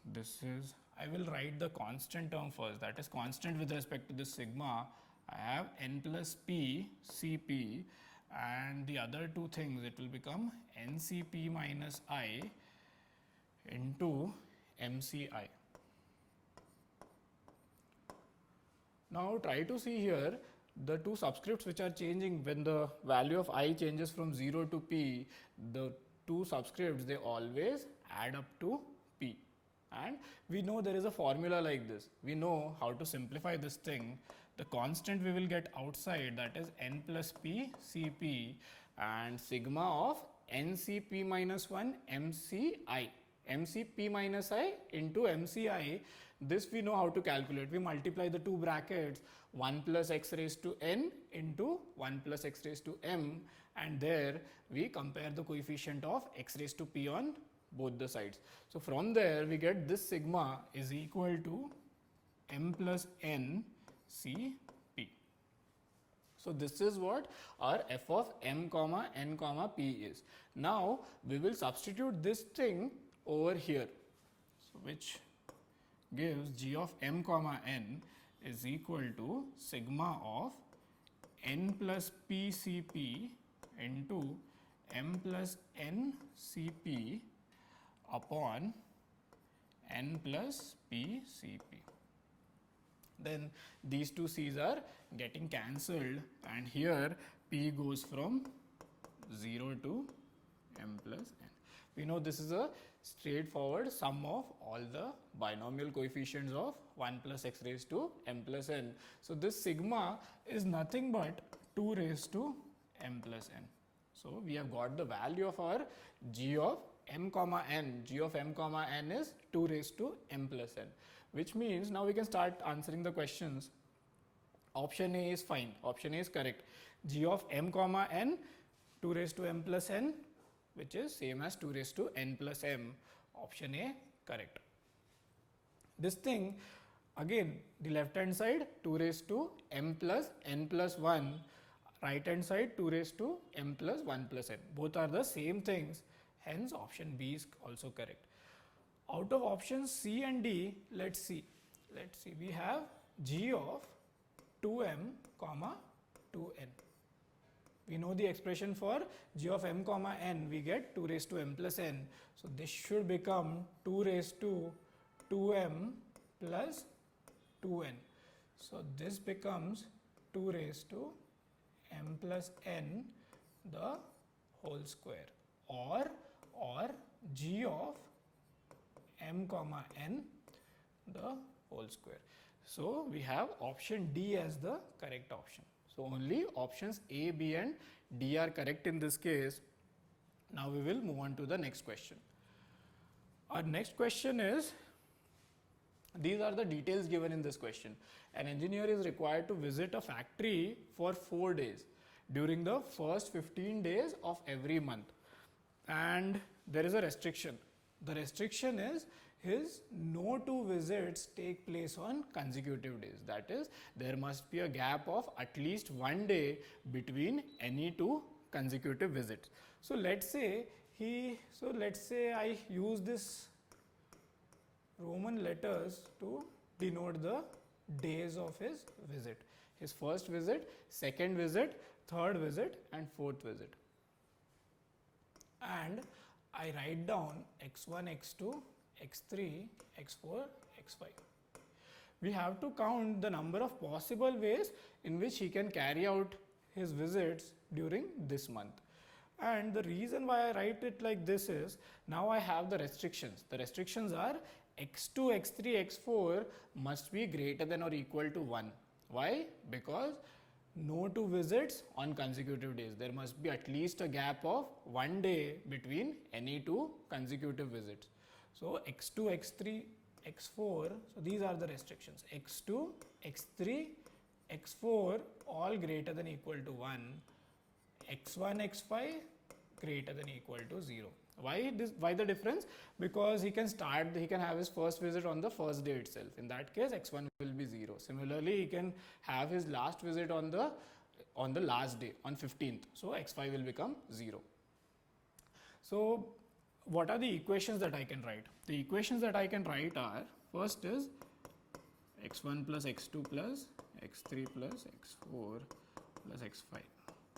This is, I will write the constant term first, that is constant with respect to this sigma. I have n plus p cp, and the other two things, it will become ncp minus I into mci. Now try to see here the two subscripts which are changing when the value of I changes from 0 to p. The two subscripts, they always add up to p, and we know there is a formula like this. We know how to simplify this thing. The constant we will get outside, that is n plus p cp, and sigma of ncp minus 1 mci, mcp minus I into mci. This we know how to calculate. We multiply the two brackets, 1 plus x raised to n into 1 plus x raised to m, and there we compare the coefficient of x raised to p on both the sides. So from there we get this sigma is equal to m plus n c p. So this is what our f of m comma n comma p is. Now we will substitute this thing over here, so which gives g of m comma n is equal to sigma of n plus p cp into m plus n cp upon n plus p cp. Then these two c's are getting cancelled, and here p goes from 0 to m plus n. We know this is a straightforward sum of all the binomial coefficients of 1 plus x raised to m plus n. So this sigma is nothing but 2 raised to m plus n. So we have got the value of our g of m comma n. G of m comma n is 2 raised to m plus n, which means now we can start answering the questions. Option A is fine. Option A is correct. G of m comma n 2 raised to m plus n, which is same as 2 raised to n plus m. Option A correct. This thing again, the left hand side 2 raised to m plus n plus 1, right hand side 2 raised to m plus 1 plus n. Both are the same things, hence option B is also correct. Out of options C and D, let's see. We have g of 2m comma 2n. We know the expression for g of m comma n, we get 2 raised to m plus n. So this should become 2 raised to 2m plus 2n. So this becomes 2 raised to m plus n the whole square, or g of m comma n the whole square. So we have option D as the correct option. So only options A, B and D are correct in this case. Now we will move on to the next question. Our next question is, these are the details given in this question. An engineer is required to visit a factory for 4 days during the first 15 days of every month, and there is a restriction. The restriction is his no two visits take place on consecutive days. That is, there must be a gap of at least 1 day between any 2 consecutive visits. So let's say I use this Roman letters to denote the days of his visit. His first visit, second visit, third visit and fourth visit. And I write down x1, x2, x3, x4, x5. We have to count the number of possible ways in which he can carry out his visits during this month. And the reason why I write it like this is, now I have the restrictions. The restrictions are x2, x3, x4 must be greater than or equal to 1. Why? Because no 2 visits on consecutive days. There must be at least a gap of 1 day between any 2 consecutive visits. So x2, x3, x4, so these are the restrictions. x2, x3, x4 all greater than equal to 1. x1, x5 greater than equal to 0. Why the difference? Because he can have his first visit on the first day itself. In that case, x1 will be 0. Similarly, he can have his last visit on the last day, on 15th. So x5 will become 0. So what are the equations that I can write? The equations that I can write are, first is x1 plus x2 plus x3 plus x4 plus x5.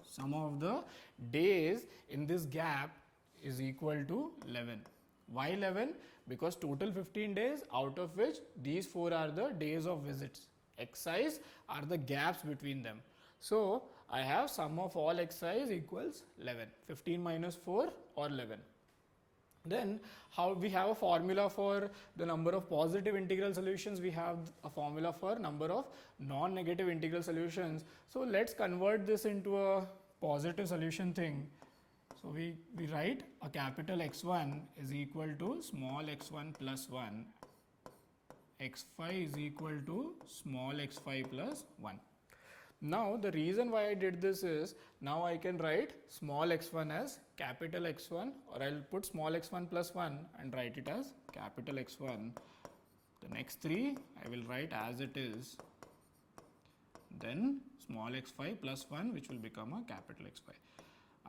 Sum of the days in this gap is equal to 11. Why 11? Because total 15 days, out of which these 4 are the days of visits. Xi's are the gaps between them. So I have sum of all xi's equals 11. 15 minus 4 or 11. Then how we have a formula for the number of positive integral solutions, we have a formula for number of non-negative integral solutions. So let's convert this into a positive solution thing. So we write a capital X1 is equal to small x1 plus 1, x5 is equal to small x5 plus 1. Now the reason why I did this is, now I can write small x1 as capital X1, or I'll put small x1 plus 1 and write it as capital X1. The next 3 I will write as it is, then small x5 plus 1, which will become a capital X5.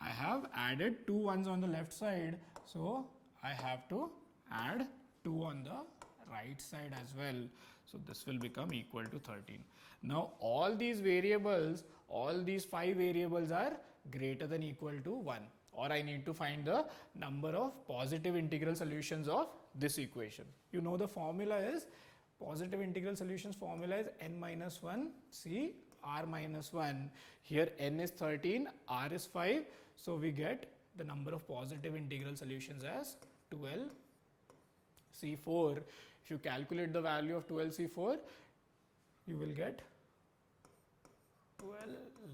I have added 2 ones on the left side, so I have to add 2 on the right side as well. So this will become equal to 13. Now all these variables, all these 5 variables are greater than equal to 1, or I need to find the number of positive integral solutions of this equation. You know the formula is, positive integral solutions formula is n minus 1 c r minus 1. Here n is 13, r is 5. So we get the number of positive integral solutions as 12c4. If you calculate the value of 12c4, you will get 12,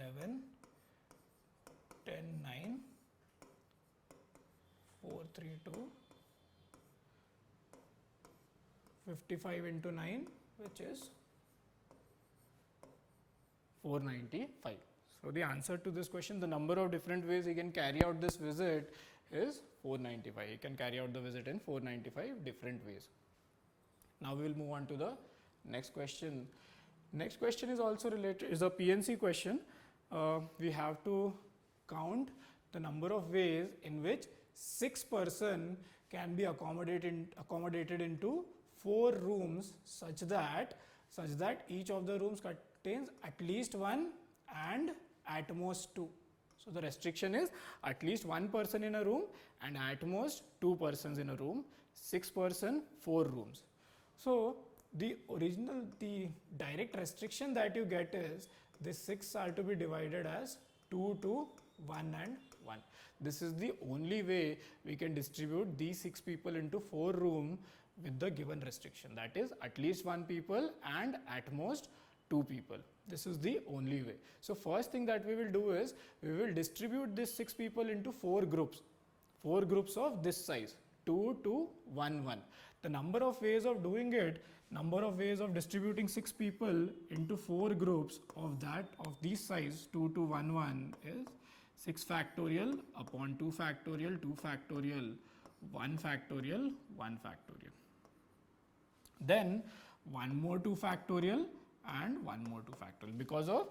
11, 10, 9, 4, 3, 2, 55 into 9, which is 495. So the answer to this question, the number of different ways he can carry out this visit is 495. He can carry out the visit in 495 different ways. Now we will move on to the next question. Next question is also related, is a PNC question. We have to count the number of ways in which 6 persons can be accommodated into 4 rooms such that each of the rooms contains at least one and at most 2. So the restriction is at least 1 person in a room and at most 2 persons in a room, 6 person, 4 rooms. So the direct restriction that you get is this 6 are to be divided as 2 to 1 and 1. This is the only way we can distribute these 6 people into 4 room with the given restriction, that is at least 1 people and at most 2 people. This is the only way. So first thing that we will do is we will distribute these 6 people into 4 groups of this size, 2 to 1 1. The number of ways of doing it, number of ways of distributing 6 people into 4 groups of these size 2 to 1 1 is 6 factorial upon 2 factorial, 2 factorial, 1 factorial, 1 factorial. Then 1 more 2 factorial and 1 more 2 factorial. Because of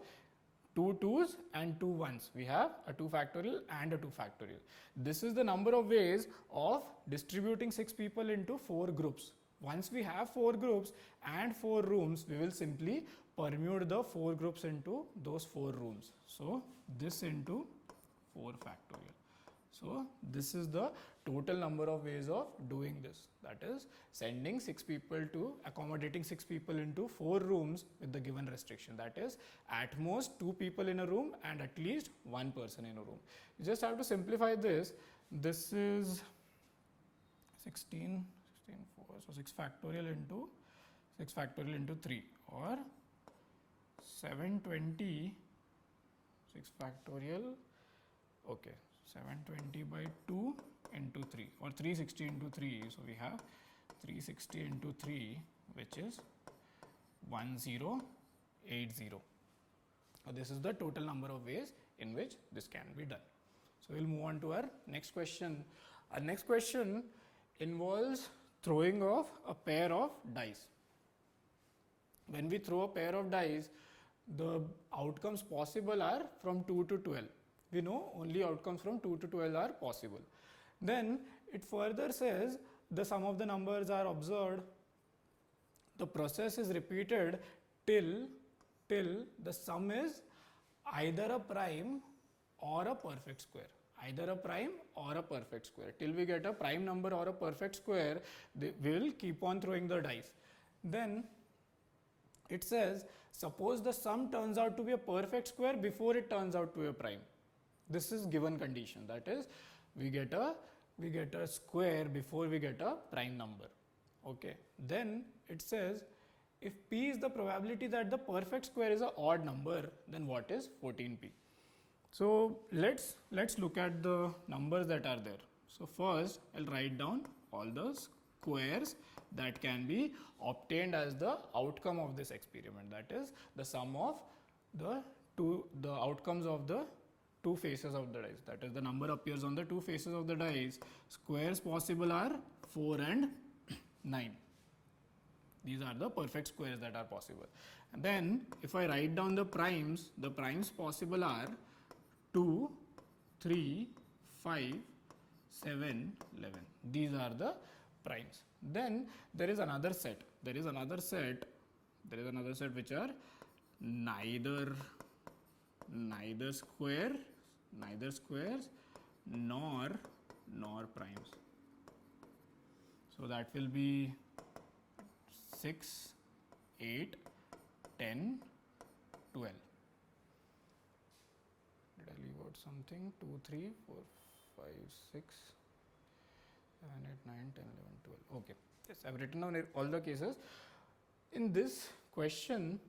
2 2's and 2 1's, we have a 2 factorial and a 2 factorial. This is the number of ways of distributing 6 people into 4 groups. Once we have 4 groups and 4 rooms, we will simply permute the 4 groups into those 4 rooms. So this into 4 factorial. So this is the total number of ways of doing this. That is accommodating 6 people into 4 rooms with the given restriction. That is at most 2 people in a room and at least 1 person in a room. You just have to simplify this. This is 16, 4, so 6 factorial into 3 or 720, 6 factorial, okay, 720 by 2 into 3 or 360 into 3. So we have 360 into 3, which is 1080. So this is the total number of ways in which this can be done. So we'll move on to our next question. Our next question involves throwing of a pair of dice. When we throw a pair of dice, the outcomes possible are from 2 to 12. We know only outcomes from 2 to 12 are possible. Then it further says the sum of the numbers are observed. The process is repeated till the sum is either a prime or a perfect square. Either a prime or a perfect square. Till we get a prime number or a perfect square, we will keep on throwing the dice. Then it says, suppose the sum turns out to be a perfect square before it turns out to be a prime. This is given condition. That is, we get a square before we get a prime number. Okay. Then it says, if p is the probability that the perfect square is an odd number, then what is 14p? So let's look at the numbers that are there. So first I'll write down all the squares that can be obtained as the outcome of this experiment. That is the sum of the outcomes of the 2 faces of the dice. That is, the number appears on the 2 faces of the dice. Squares possible are 4 and 9. These are the perfect squares that are possible. And then if I write down the primes possible are 2, 3, 5, 7, 11. These are the primes. Then there is another set. Which are neither squares nor primes. So that will be 6, 8, 10, 12. Did I leave out something? 2, 3, 4, 5, 6, 7, 8, 9, 10, 11, 12. Okay. Yes, I've written down all the cases. In this question,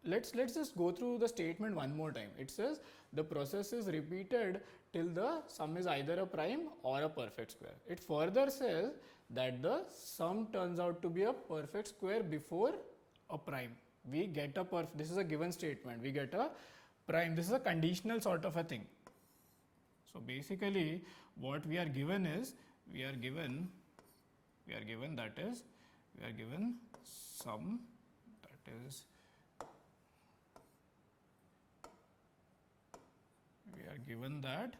let's just go through the statement one more time. It says the process is repeated till the sum is either a prime or a perfect square. It further says that the sum turns out to be a perfect square before a prime. We get a this is a given statement. We get a prime. This is a conditional sort of a thing. So basically what we are given is we are given sum, that is we are given that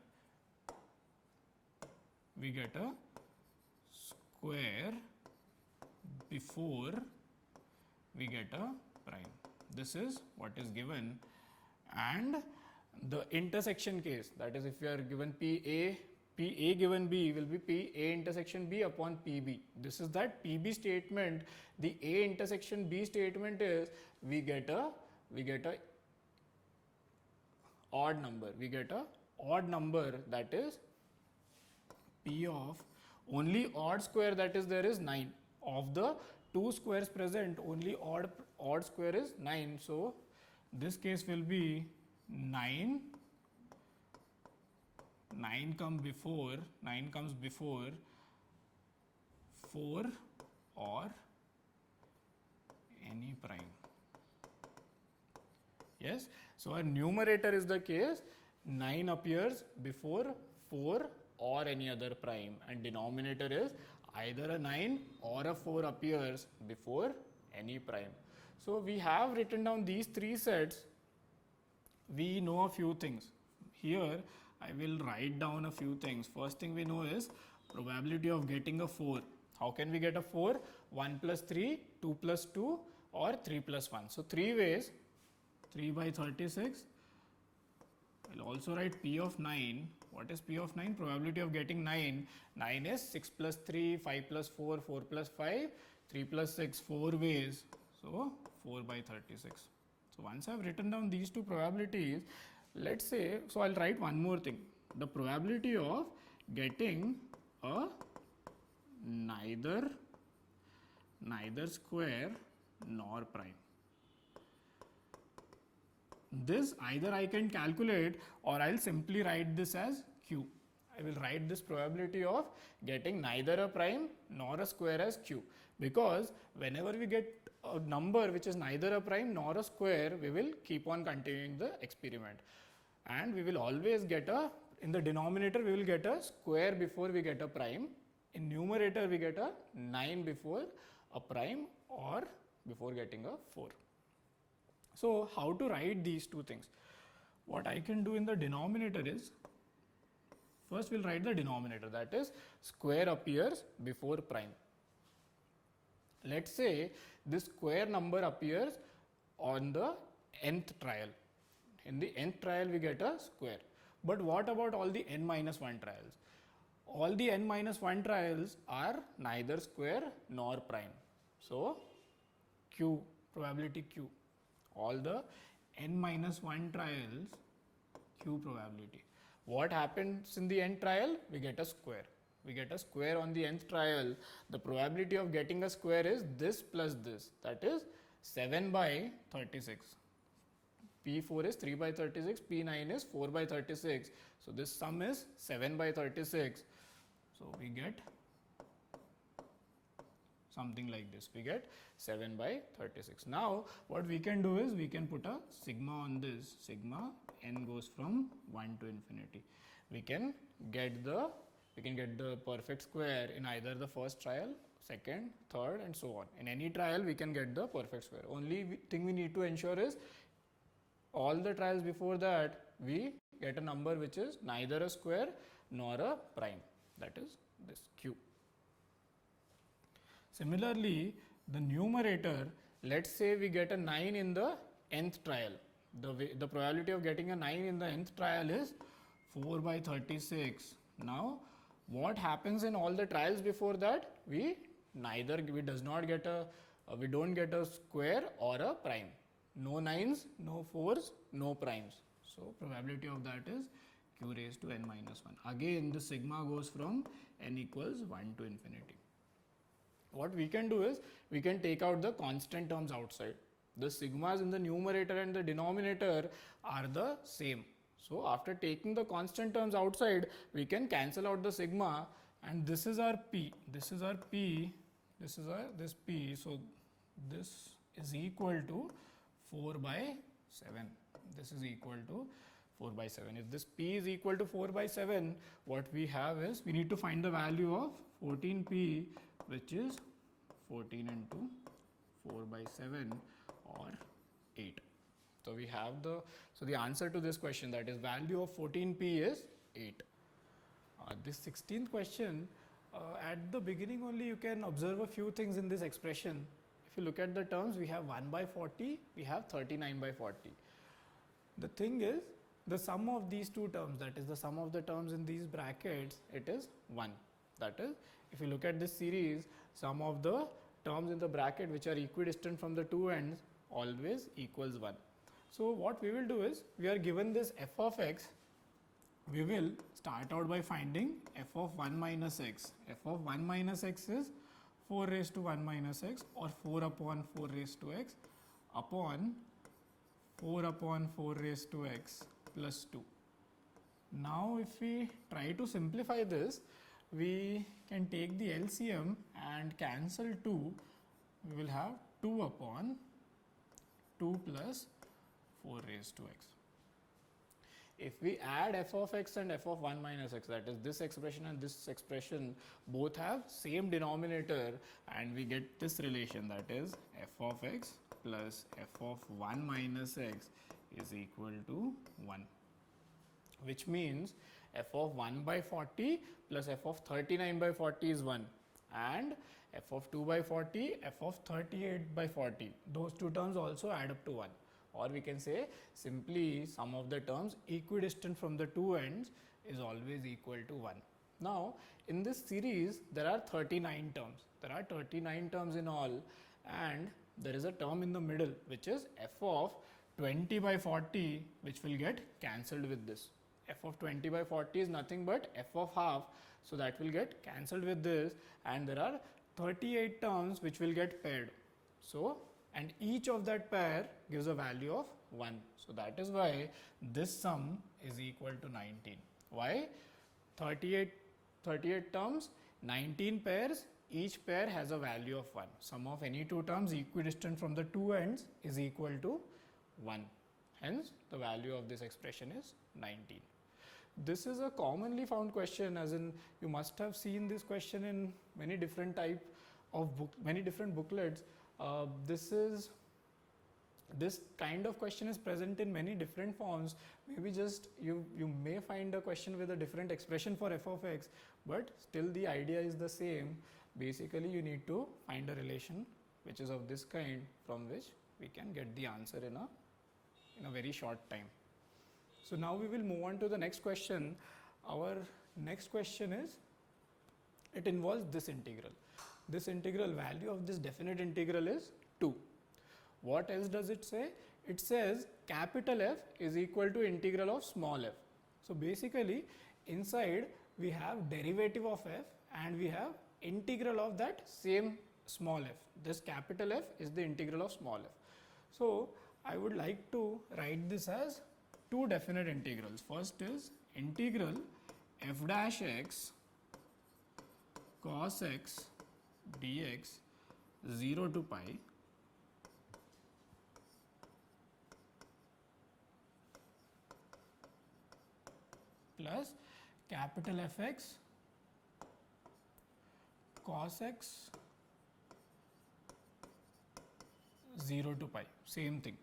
we get a square before we get a prime. This is what is given. And the intersection case, that is if you are given PA given B will be PA intersection B upon PB. This is that PB statement. The A intersection B statement is we get a odd number. We get a odd number, that is P of only odd square that is there is 9. Of the two squares present, only odd square is 9. So this case will be 9 comes before 4 or any prime. Yes, so our numerator is the case 9 appears before 4 or any other prime, and denominator is either a 9 or a 4 appears before any prime. So we have written down these three sets. We know a few things. Here I will write down a few things. First thing we know is probability of getting a 4. How can we get a 4? 1 plus 3, 2 plus 2 or 3 plus 1. So 3 ways. 3 by 36. I'll also write P of 9. What is P of 9? Probability of getting 9. 9 is 6 plus 3, 5 plus 4, 4 plus 5, 3 plus 6, 4 ways. So 4 by 36. So once I've written down these two probabilities, let's say, so I'll write one more thing. The probability of getting a neither square nor prime. This either I can calculate or I'll simply write this as Q. I will write this probability of getting neither a prime nor a square as Q, because whenever we get a number which is neither a prime nor a square, we will keep on continuing the experiment, and we will always get in the denominator we will get a square before we get a prime. In numerator we get a 9 before a prime or before getting a 4. So how to write these two things? What I can do in the denominator is, first we'll write the denominator, that is square appears before prime. Let's say this square number appears on the nth trial. In the nth trial we get a square. But what about all the n minus 1 trials? All the n minus 1 trials are neither square nor prime. So Q, probability Q. All the n minus 1 trials, Q probability. What happens in the nth trial? We get a square. We get a square on the nth trial. The probability of getting a square is this plus this, that is 7 by 36. P4 is 3 by 36, P9 is 4 by 36. So this sum is 7 by 36. So we get something like this. We get 7 by 36. Now what we can do is we can put a sigma on this. Sigma n goes from 1 to infinity. We can get the perfect square in either the first trial, second, third and so on. In any trial we can get the perfect square. Only thing we need to ensure is all the trials before that we get a number which is neither a square nor a prime, that is this Q. Similarly, the numerator, let's say we get a 9 in the nth trial. The probability of getting a 9 in the nth trial is 4 by 36. Now what happens in all the trials before that? We don't get a square or a prime. No 9s, no 4s, no primes. So probability of that is Q raised to n minus 1. Again the sigma goes from n equals 1 to infinity. What we can do is we can take out the constant terms outside. The sigmas in the numerator and the denominator are the same. So after taking the constant terms outside, we can cancel out the sigma, and this is our P. This is our P. This is this P. So this is equal to 4 by 7. This is equal to 4 by 7. If this P is equal to 4 by 7, what we have is we need to find the value of 14P, which is 14 into 4 by 7 or 8. So we have the answer to this question, that is value of 14P is 8. This 16th question, At the beginning only you can observe a few things in this expression. If you look at the terms, we have 1 by 40, we have 39 by 40. The thing is, the sum of these two terms, that is the sum of the terms in these brackets, it is 1. That is, if you look at this series, sum of the terms in the bracket which are equidistant from the two ends always equals 1. So what we will do is, we are given this f of x, we will start out by finding f of 1 minus x. F of 1 minus x is 4 raised to 1 minus x, or 4 upon 4 raised to x upon 4 upon 4 raised to x plus 2. Now if we try to simplify this, we can take the LCM and cancel 2. We will have 2 upon 2 plus 4 raised to x. If we add f of x and f of 1 minus x, that is this expression and this expression both have same denominator, and we get this relation, that is f of x plus f of 1 minus x is equal to 1, which means f of 1 by 40 plus f of 39 by 40 is 1, and f of 2 by 40, f of 38 by 40, those two terms also add up to 1. Or we can say simply sum of the terms equidistant from the two ends is always equal to 1. Now in this series there are 39 terms. There are 39 terms in all, and there is a term in the middle which is f of 20 by 40, which will get cancelled with this. F of 20 by 40 is nothing but f of half, so that will get cancelled with this, and there are 38 terms which will get paired. So and each of that pair gives a value of 1. So that is why this sum is equal to 19. Why? 38 terms, 19 pairs, each pair has a value of 1. Sum of any two terms equidistant from the two ends is equal to 1. Hence, the value of this expression is 19. This is a commonly found question, as in you must have seen this question in many different type of many different booklets. This kind of question is present in many different forms. Maybe just you may find a question with a different expression for f of x, but still the idea is the same. Basically you need to find a relation which is of this kind, from which we can get the answer in a very short time. So now we will move on to the next question. Our next question is, it involves this integral. This integral value of this definite integral is 2. What else does it say? It says capital F is equal to integral of small f. So basically inside we have derivative of f and we have integral of that same small f. This capital F is the integral of small f. So I would like to write this as two definite integrals. First is integral f dash x cos x dx 0 to pi plus capital Fx cos x 0 to pi, same thing.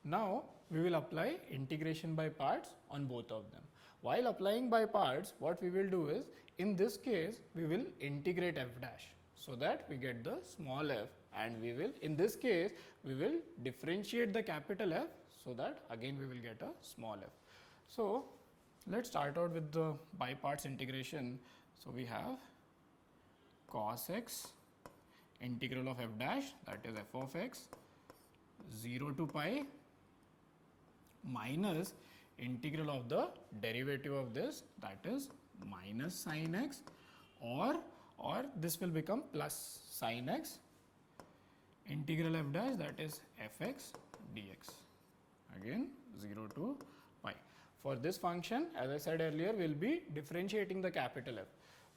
Now we will apply integration by parts on both of them. While applying by parts, what we will do is, in this case we will integrate f dash, so that we get the small f, and we will, in this case we will differentiate the capital F, so that again we will get a small f. So let's start out with the by parts integration. So we have cos x integral of f dash, that is f of x 0 to pi minus integral of the derivative of this, that is minus sin x, or this will become plus sin x integral f dash, that is fx dx, again 0 to pi. For this function, as I said earlier, we will be differentiating the capital F.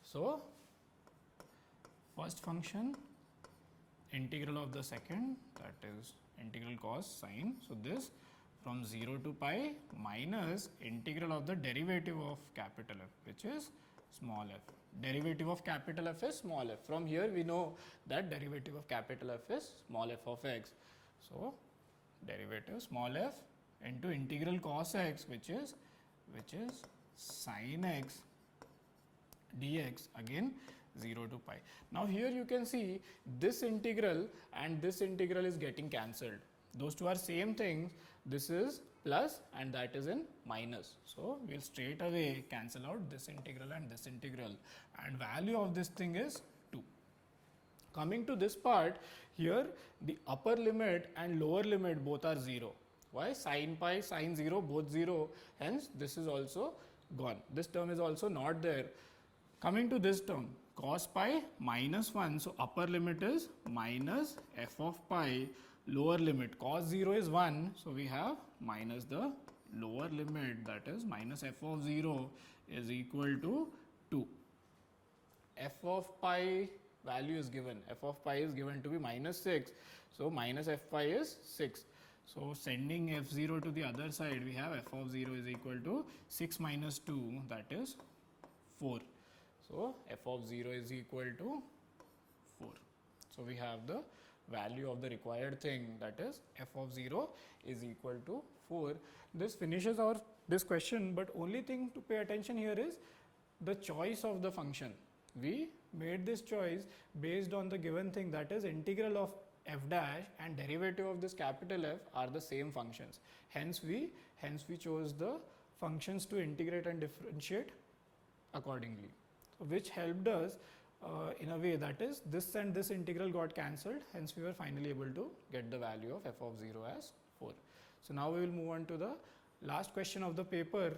So first function integral of the second, that is integral cos sin. So this from 0 to pi minus integral of the derivative of capital F, which is small f. Derivative of capital F is small f. From here we know that derivative of capital F is small f of x. So derivative small f into integral cos x, which is sin x dx, again 0 to pi. Now here you can see this integral and this integral is getting cancelled. Those two are same thing. This is plus and that is in minus. So we'll straight away cancel out this integral and this integral, and value of this thing is 2. Coming to this part, here the upper limit and lower limit both are 0. Why? Sin pi, sin 0 both 0, hence this is also gone. This term is also not there. Coming to this term, cos pi minus 1, so upper limit is minus f of pi, lower limit cos 0 is 1, so we have minus the lower limit, that is minus f of 0 is equal to 2. F of pi value is given, f of pi is given to be minus 6, so minus f pi is 6. So sending f0 to the other side, we have f of 0 is equal to 6 minus 2, that is 4. So f of 0 is equal to 4. So we have the value of the required thing, that is f of 0 is equal to 4. This finishes our this question, but only thing to pay attention here is the choice of the function. We made this choice based on the given thing, that is integral of f dash and derivative of this capital F are the same functions. Hence we chose the functions to integrate and differentiate accordingly. So which helped us in a way, that is this and this integral got cancelled, hence we were finally able to get the value of f of 0 as 4. So now we will move on to the last question of the paper,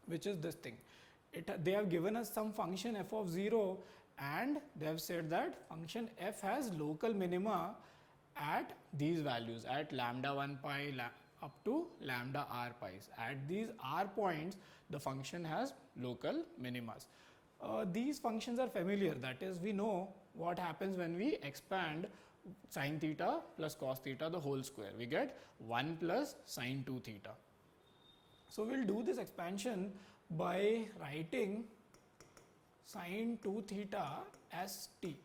which is this thing. They have given us some function f of 0 and they have said that function f has local minima at these values, at lambda 1 pi up to lambda r pi's. At these r points, the function has local minimas. These functions are familiar, that is we know what happens when we expand sin theta plus cos theta the whole square. We get 1 plus sin 2 theta. So we will do this expansion by writing sin 2 theta as t.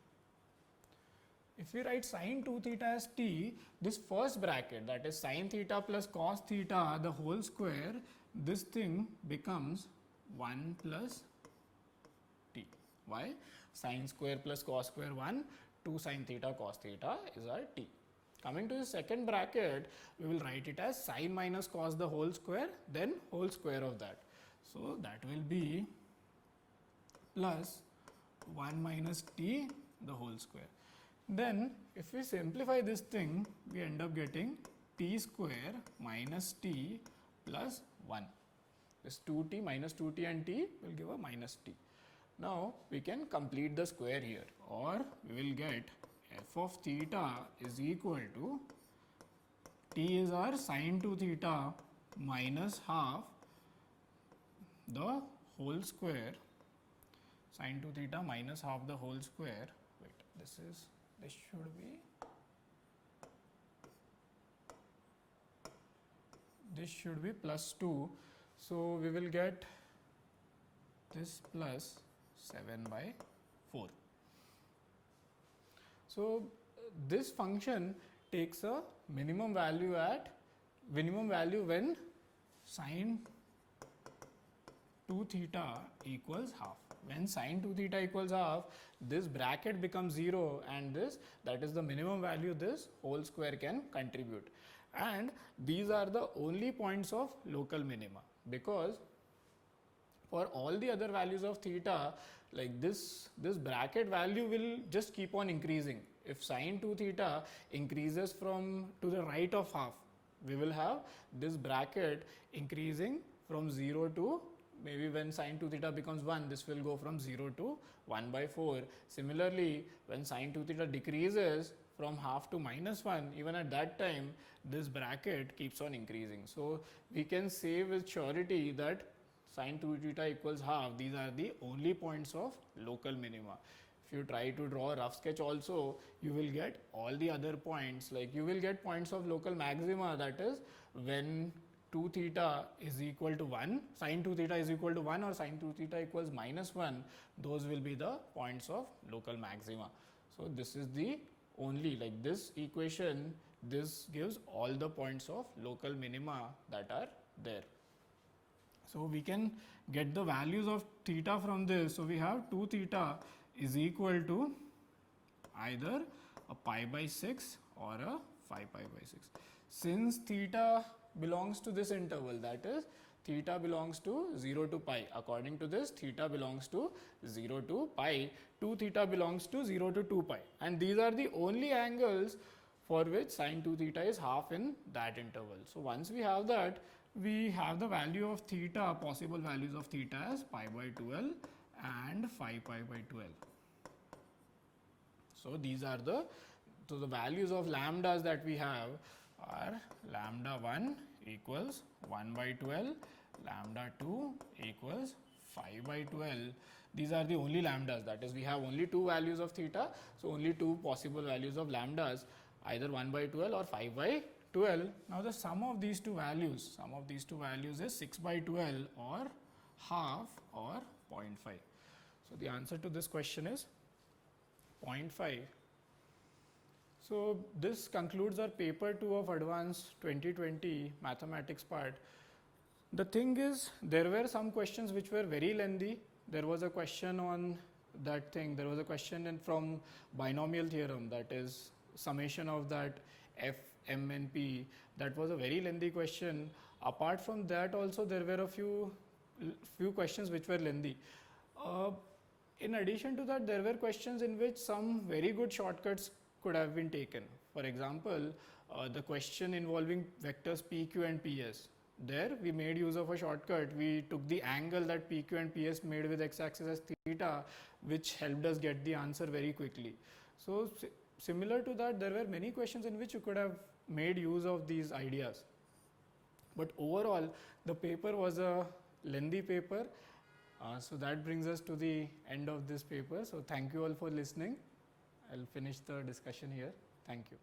If we write sin 2 theta as t, this first bracket, that is sin theta plus cos theta the whole square, this thing becomes 1 plus t. Why? Sin square plus cos square 1, 2 sin theta cos theta is our t. Coming to the second bracket, we will write it as sin minus cos the whole square, then whole square of that. So that will be plus 1 minus t the whole square. Then if we simplify this thing, we end up getting t square minus t plus 1. This 2t minus 2t and t will give a minus t. Now we can complete the square here, or we will get f of theta is equal to t is our sin 2 theta minus half the whole square, sin 2 theta minus half the whole square. Wait, this should be plus 2. So we will get this plus 7 by 4. So this function takes a minimum value when sin 2 theta equals half. When sin 2 theta equals half, this bracket becomes 0 and that is the minimum value this whole square can contribute. And these are the only points of local minima, because for all the other values of theta, like this bracket value will just keep on increasing. If sin 2 theta increases from to the right of half, we will have this bracket increasing from 0 to, maybe when sin 2 theta becomes 1, this will go from 0 to 1 by 4. Similarly, when sin 2 theta decreases from half to minus 1, even at that time, this bracket keeps on increasing. So we can say with surety that sin 2 theta equals half, these are the only points of local minima. If you try to draw a rough sketch also, you will get all the other points, like you will get points of local maxima, that is when 2 theta is equal to 1, sin 2 theta is equal to 1 or sin 2 theta equals minus 1, those will be the points of local maxima. So this is the only, like this equation, this gives all the points of local minima that are there. So we can get the values of theta from this. So we have 2 theta is equal to either a pi by 6 or a 5 pi by 6. Since theta belongs to this interval, that is theta belongs to 0 to pi. According to this, theta belongs to 0 to pi, 2 theta belongs to 0 to 2 pi, and these are the only angles for which sine 2 theta is half in that interval. So once we have that, we have the value of theta, possible values of theta as pi by 12 and 5 pi by 12. So these are the values of lambdas that we have are lambda 1 equals 1 by 12, lambda 2 equals 5 by 12. These are the only lambdas, that is we have only two values of theta, so only two possible values of lambdas, either 1 by 12 or 5 by 12. Now the sum of these two values is 6 by 12 or half or 0.5. So the answer to this question is 0.5. So this concludes our paper 2 of advanced 2020 mathematics part. The thing is, there were some questions which were very lengthy. There was a question on that thing, there was a question from binomial theorem, that is summation of that f, m and p. That was a very lengthy question. Apart from that also there were a few questions which were lengthy. In addition to that, there were questions in which some very good shortcuts could have been taken. For example, the question involving vectors pq and ps. There we made use of a shortcut. We took the angle that pq and ps made with x-axis as theta, which helped us get the answer very quickly. So similar to that, there were many questions in which you could have made use of these ideas. But overall, the paper was a lengthy paper. So that brings us to the end of this paper. So thank you all for listening. I'll finish the discussion here. Thank you.